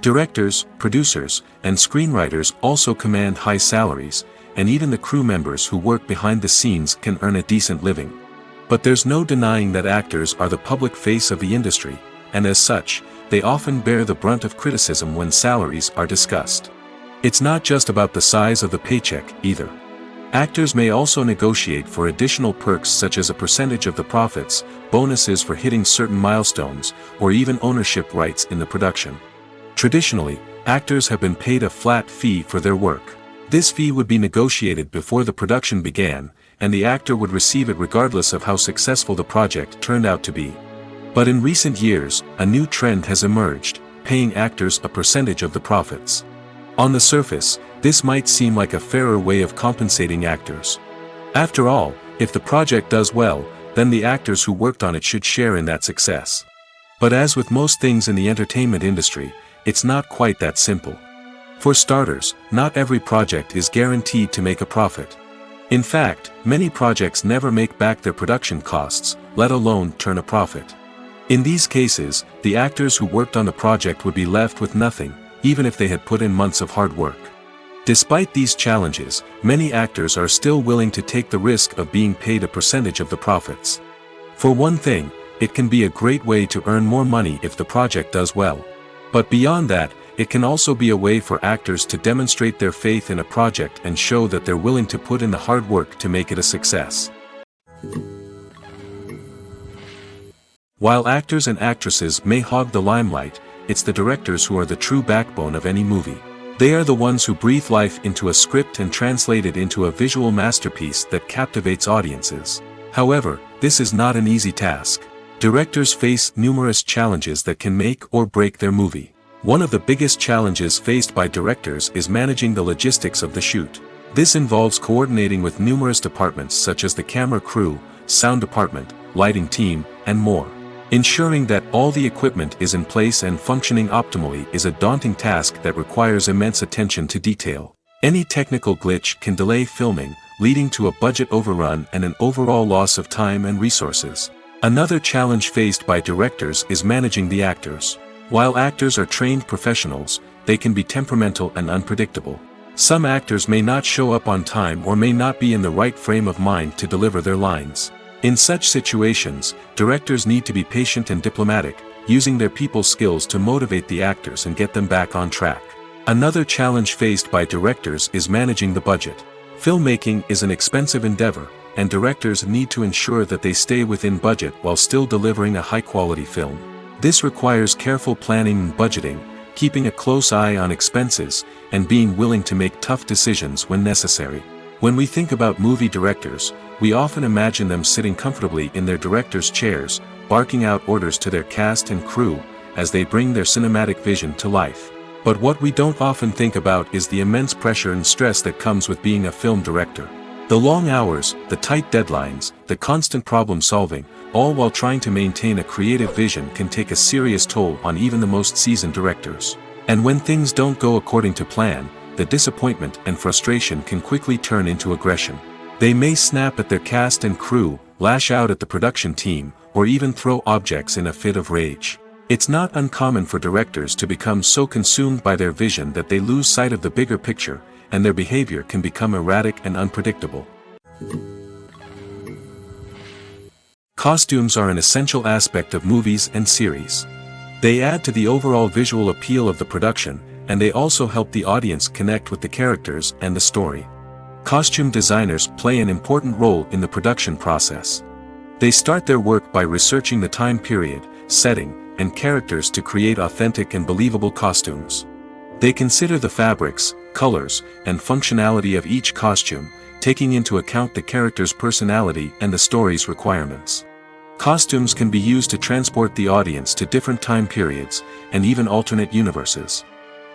Directors, producers, and screenwriters also command high salaries, and even the crew members who work behind the scenes can earn a decent living. But there's no denying that actors are the public face of the industry, and as such, they often bear the brunt of criticism when salaries are discussed. It's not just about the size of the paycheck, either. Actors may also negotiate for additional perks such as a percentage of the profits, bonuses for hitting certain milestones, or even ownership rights in the production. Traditionally, actors have been paid a flat fee for their work. This fee would be negotiated before the production began, and the actor would receive it regardless of how successful the project turned out to be. But in recent years, a new trend has emerged, paying actors a percentage of the profits. On the surface, this might seem like a fairer way of compensating actors. After all, if the project does well, then the actors who worked on it should share in that success. But as with most things in the entertainment industry, it's not quite that simple. For starters, not every project is guaranteed to make a profit. In fact, many projects never make back their production costs, let alone turn a profit. In these cases, the actors who worked on the project would be left with nothing, even if they had put in months of hard work. Despite these challenges, many actors are still willing to take the risk of being paid a percentage of the profits. For one thing, it can be a great way to earn more money if the project does well. But beyond that, it can also be a way for actors to demonstrate their faith in a project and show that they're willing to put in the hard work to make it a success. While actors and actresses may hog the limelight, it's the directors who are the true backbone of any movie. They are the ones who breathe life into a script and translate it into a visual masterpiece that captivates audiences. However, this is not an easy task. Directors face numerous challenges that can make or break their movie. One of the biggest challenges faced by directors is managing the logistics of the shoot. This involves coordinating with numerous departments such as the camera crew, sound department, lighting team, and more. Ensuring that all the equipment is in place and functioning optimally is a daunting task that requires immense attention to detail. Any technical glitch can delay filming, leading to a budget overrun and an overall loss of time and resources. Another challenge faced by directors is managing the actors. While actors are trained professionals, they can be temperamental and unpredictable. Some actors may not show up on time or may not be in the right frame of mind to deliver their lines. In such situations, directors need to be patient and diplomatic, using their people skills to motivate the actors and get them back on track. Another challenge faced by directors is managing the budget. Filmmaking is an expensive endeavor, and directors need to ensure that they stay within budget while still delivering a high-quality film. This requires careful planning and budgeting, keeping a close eye on expenses, and being willing to make tough decisions when necessary. When we think about movie directors, we often imagine them sitting comfortably in their director's chairs, barking out orders to their cast and crew, as they bring their cinematic vision to life. But what we don't often think about is the immense pressure and stress that comes with being a film director. The long hours, the tight deadlines, the constant problem solving, all while trying to maintain a creative vision can take a serious toll on even the most seasoned directors. And when things don't go according to plan, the disappointment and frustration can quickly turn into aggression. They may snap at their cast and crew, lash out at the production team, or even throw objects in a fit of rage. It's not uncommon for directors to become so consumed by their vision that they lose sight of the bigger picture, and their behavior can become erratic and unpredictable. Costumes are an essential aspect of movies and series. They add to the overall visual appeal of the production, and they also help the audience connect with the characters and the story. Costume designers play an important role in the production process. They start their work by researching the time period, setting, and characters to create authentic and believable costumes. They consider the fabrics, colors, and functionality of each costume, taking into account the character's personality and the story's requirements. Costumes can be used to transport the audience to different time periods, and even alternate universes.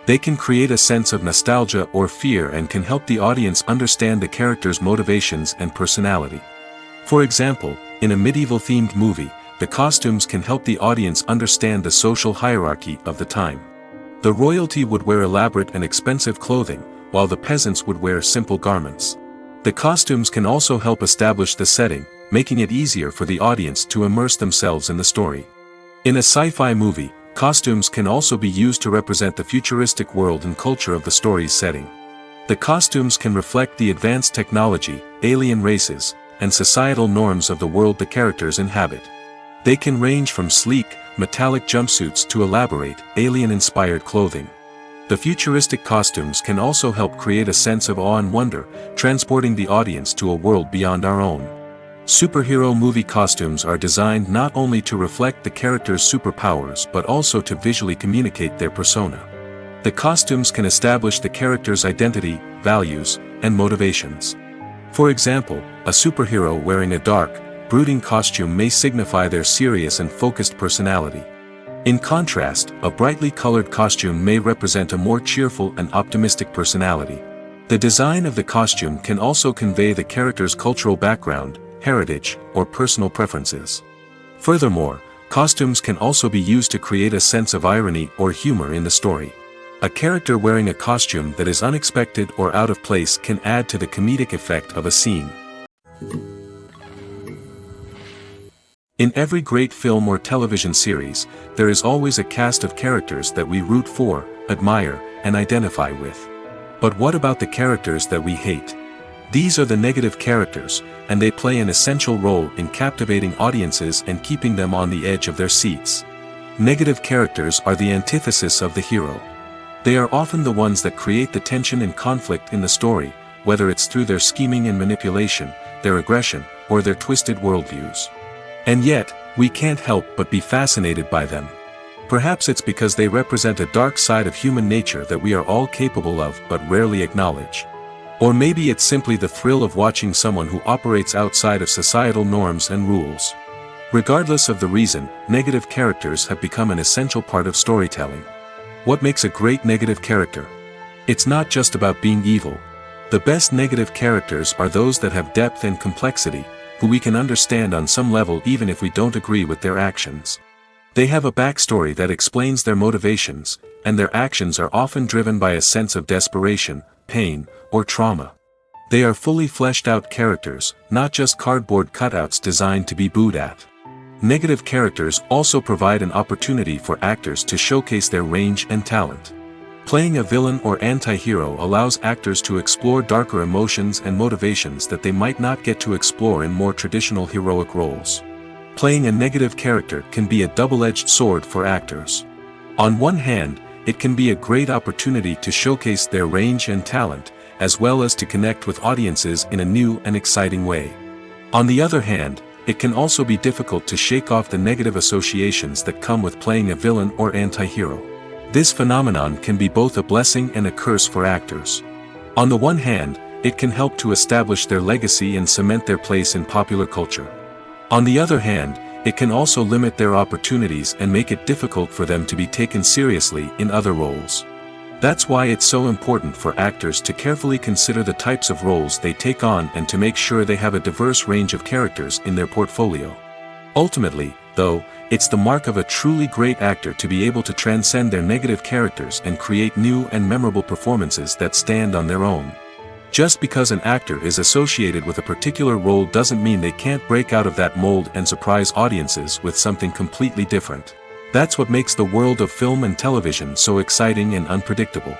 They can create a sense of nostalgia or fear and can help the audience understand the character's motivations and personality. For example, in a medieval-themed movie, the costumes can help the audience understand the social hierarchy of the time. The royalty would wear elaborate and expensive clothing, while the peasants would wear simple garments. The costumes can also help establish the setting, making it easier for the audience to immerse themselves in the story. In a sci-fi movie, costumes can also be used to represent the futuristic world and culture of the story's setting. The costumes can reflect the advanced technology, alien races, and societal norms of the world the characters inhabit. They can range from sleek, metallic jumpsuits to elaborate, alien-inspired clothing. The futuristic costumes can also help create a sense of awe and wonder, transporting the audience to a world beyond our own. Superhero movie costumes are designed not only to reflect the character's superpowers but also to visually communicate their persona. The costumes can establish the character's identity, values, and motivations. For example, a superhero wearing a dark, brooding costume may signify their serious and focused personality. In contrast, a brightly colored costume may represent a more cheerful and optimistic personality. The design of the costume can also convey the character's cultural background, heritage, or personal preferences. Furthermore, costumes can also be used to create a sense of irony or humor in the story. A character wearing a costume that is unexpected or out of place can add to the comedic effect of a scene. In every great film or television series, there is always a cast of characters that we root for, admire, and identify with. But what about the characters that we hate? These are the negative characters, and they play an essential role in captivating audiences and keeping them on the edge of their seats. Negative characters are the antithesis of the hero. They are often the ones that create the tension and conflict in the story, whether it's through their scheming and manipulation, their aggression, or their twisted worldviews. And yet, we can't help but be fascinated by them. Perhaps it's because they represent a dark side of human nature that we are all capable of but rarely acknowledge. Or maybe it's simply the thrill of watching someone who operates outside of societal norms and rules. Regardless of the reason, negative characters have become an essential part of storytelling. What makes a great negative character? It's not just about being evil. The best negative characters are those that have depth and complexity, who we can understand on some level even if we don't agree with their actions. They have a backstory that explains their motivations, and their actions are often driven by a sense of desperation, pain, or trauma. They are fully fleshed out characters, not just cardboard cutouts designed to be booed at. Negative characters also provide an opportunity for actors to showcase their range and talent. Playing a villain or anti-hero allows actors to explore darker emotions and motivations that they might not get to explore in more traditional heroic roles. Playing a negative character can be a double-edged sword for actors. On one hand, it can be a great opportunity to showcase their range and talent, as well as to connect with audiences in a new and exciting way. On the other hand, it can also be difficult to shake off the negative associations that come with playing a villain or anti-hero. This phenomenon can be both a blessing and a curse for actors. On the one hand, it can help to establish their legacy and cement their place in popular culture. On the other hand, it can also limit their opportunities and make it difficult for them to be taken seriously in other roles. That's why it's so important for actors to carefully consider the types of roles they take on and to make sure they have a diverse range of characters in their portfolio. Ultimately, though, it's the mark of a truly great actor to be able to transcend their negative characters and create new and memorable performances that stand on their own. Just because an actor is associated with a particular role doesn't mean they can't break out of that mold and surprise audiences with something completely different. That's what makes the world of film and television so exciting and unpredictable.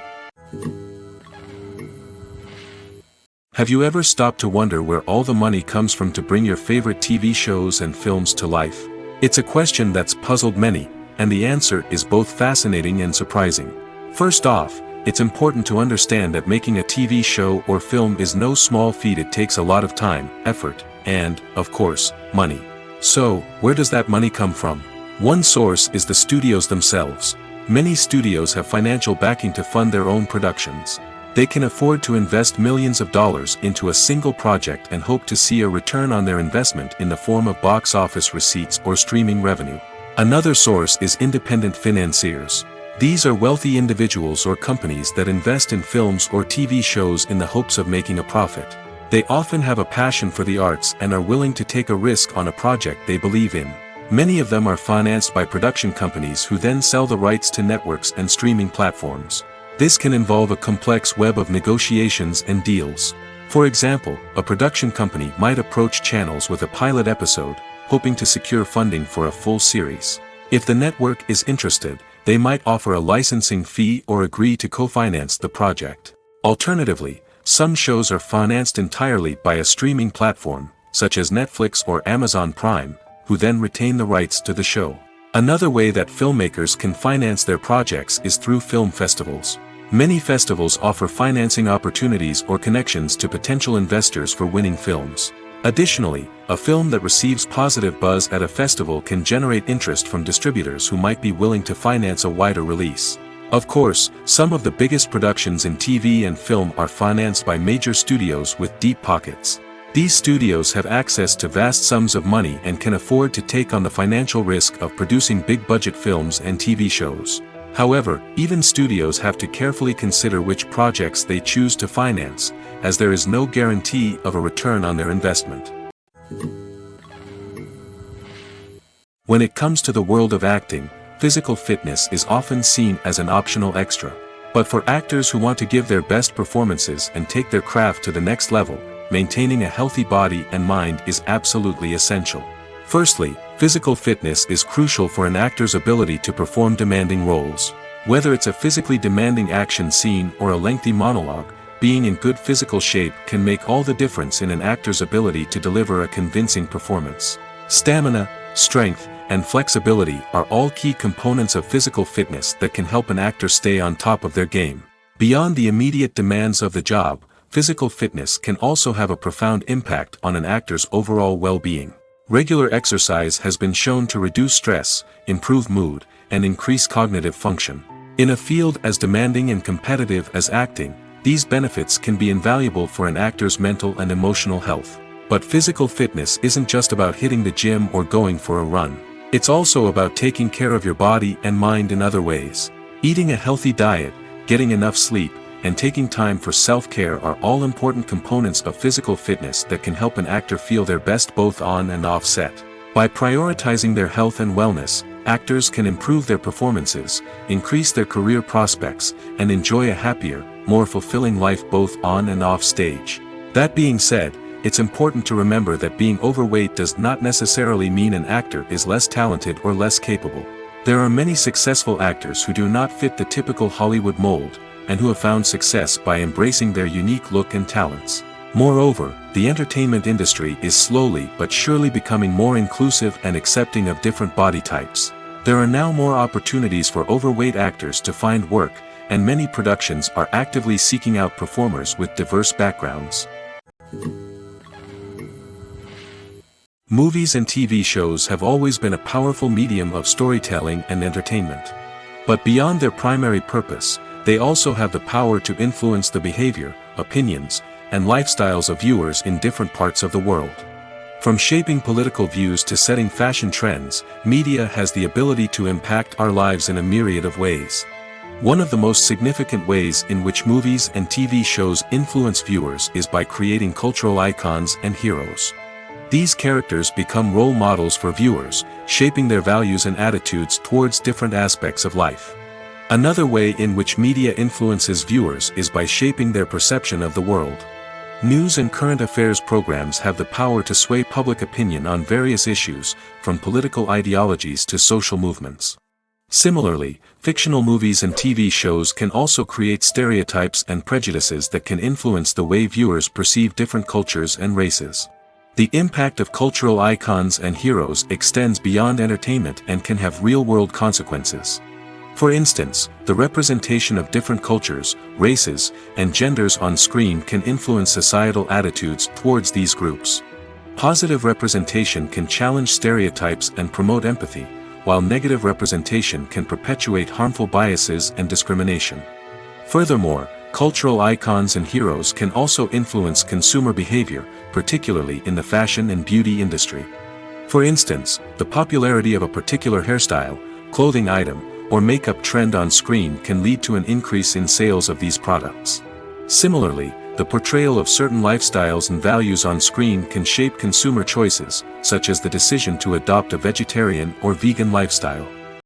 Have you ever stopped to wonder where all the money comes from to bring your favorite TV shows and films to life? It's a question that's puzzled many, and the answer is both fascinating and surprising. First off, it's important to understand that making a TV show or film is no small feat. It takes a lot of time, effort, and, of course, money. So, where does that money come from? One source is the studios themselves. Many studios have financial backing to fund their own productions. They can afford to invest millions of dollars into a single project and hope to see a return on their investment in the form of box office receipts or streaming revenue. Another source is independent financiers. These are wealthy individuals or companies that invest in films or TV shows in the hopes of making a profit. They often have a passion for the arts and are willing to take a risk on a project they believe in. Many of them are financed by production companies who then sell the rights to networks and streaming platforms. This can involve a complex web of negotiations and deals. For example, a production company might approach channels with a pilot episode, hoping to secure funding for a full series. If the network is interested, they might offer a licensing fee or agree to co-finance the project. Alternatively, some shows are financed entirely by a streaming platform, such as Netflix or Amazon Prime, who then retain the rights to the show. Another way that filmmakers can finance their projects is through film festivals. Many festivals offer financing opportunities or connections to potential investors for winning films. Additionally, a film that receives positive buzz at a festival can generate interest from distributors who might be willing to finance a wider release. Of course, some of the biggest productions in TV and film are financed by major studios with deep pockets. These studios have access to vast sums of money and can afford to take on the financial risk of producing big-budget films and TV shows. However, even studios have to carefully consider which projects they choose to finance, as there is no guarantee of a return on their investment. When it comes to the world of acting, physical fitness is often seen as an optional extra. But for actors who want to give their best performances and take their craft to the next level, maintaining a healthy body and mind is absolutely essential. Firstly, physical fitness is crucial for an actor's ability to perform demanding roles. Whether it's a physically demanding action scene or a lengthy monologue, being in good physical shape can make all the difference in an actor's ability to deliver a convincing performance. Stamina, strength, and flexibility are all key components of physical fitness that can help an actor stay on top of their game. Beyond the immediate demands of the job, physical fitness can also have a profound impact on an actor's overall well-being. Regular exercise has been shown to reduce stress, improve mood, and increase cognitive function. In a field as demanding and competitive as acting, these benefits can be invaluable for an actor's mental and emotional health. But physical fitness isn't just about hitting the gym or going for a run. It's also about taking care of your body and mind in other ways. Eating a healthy diet, getting enough sleep, and taking time for self-care are all important components of physical fitness that can help an actor feel their best both on and off set. By prioritizing their health and wellness, actors can improve their performances, increase their career prospects, and enjoy a happier, more fulfilling life both on and off stage. That being said, it's important to remember that being overweight does not necessarily mean an actor is less talented or less capable. There are many successful actors who do not fit the typical Hollywood mold, and who have found success by embracing their unique look and talents. Moreover, the entertainment industry is slowly but surely becoming more inclusive and accepting of different body types. There are now more opportunities for overweight actors to find work, and many productions are actively seeking out performers with diverse backgrounds. Movies and TV shows have always been a powerful medium of storytelling and entertainment. But beyond their primary purpose, they also have the power to influence the behavior, opinions, and lifestyles of viewers in different parts of the world. From shaping political views to setting fashion trends, media has the ability to impact our lives in a myriad of ways. One of the most significant ways in which movies and TV shows influence viewers is by creating cultural icons and heroes. These characters become role models for viewers, shaping their values and attitudes towards different aspects of life. Another way in which media influences viewers is by shaping their perception of the world. News and current affairs programs have the power to sway public opinion on various issues, from political ideologies to social movements. Similarly, fictional movies and TV shows can also create stereotypes and prejudices that can influence the way viewers perceive different cultures and races. The impact of cultural icons and heroes extends beyond entertainment and can have real-world consequences. For instance, the representation of different cultures, races, and genders on screen can influence societal attitudes towards these groups. Positive representation can challenge stereotypes and promote empathy, while negative representation can perpetuate harmful biases and discrimination. Furthermore, cultural icons and heroes can also influence consumer behavior, particularly in the fashion and beauty industry. For instance, the popularity of a particular hairstyle, clothing item, or makeup trend on screen can lead to an increase in sales of these products. Similarly, the portrayal of certain lifestyles and values on screen can shape consumer choices, such as the decision to adopt a vegetarian or vegan lifestyle.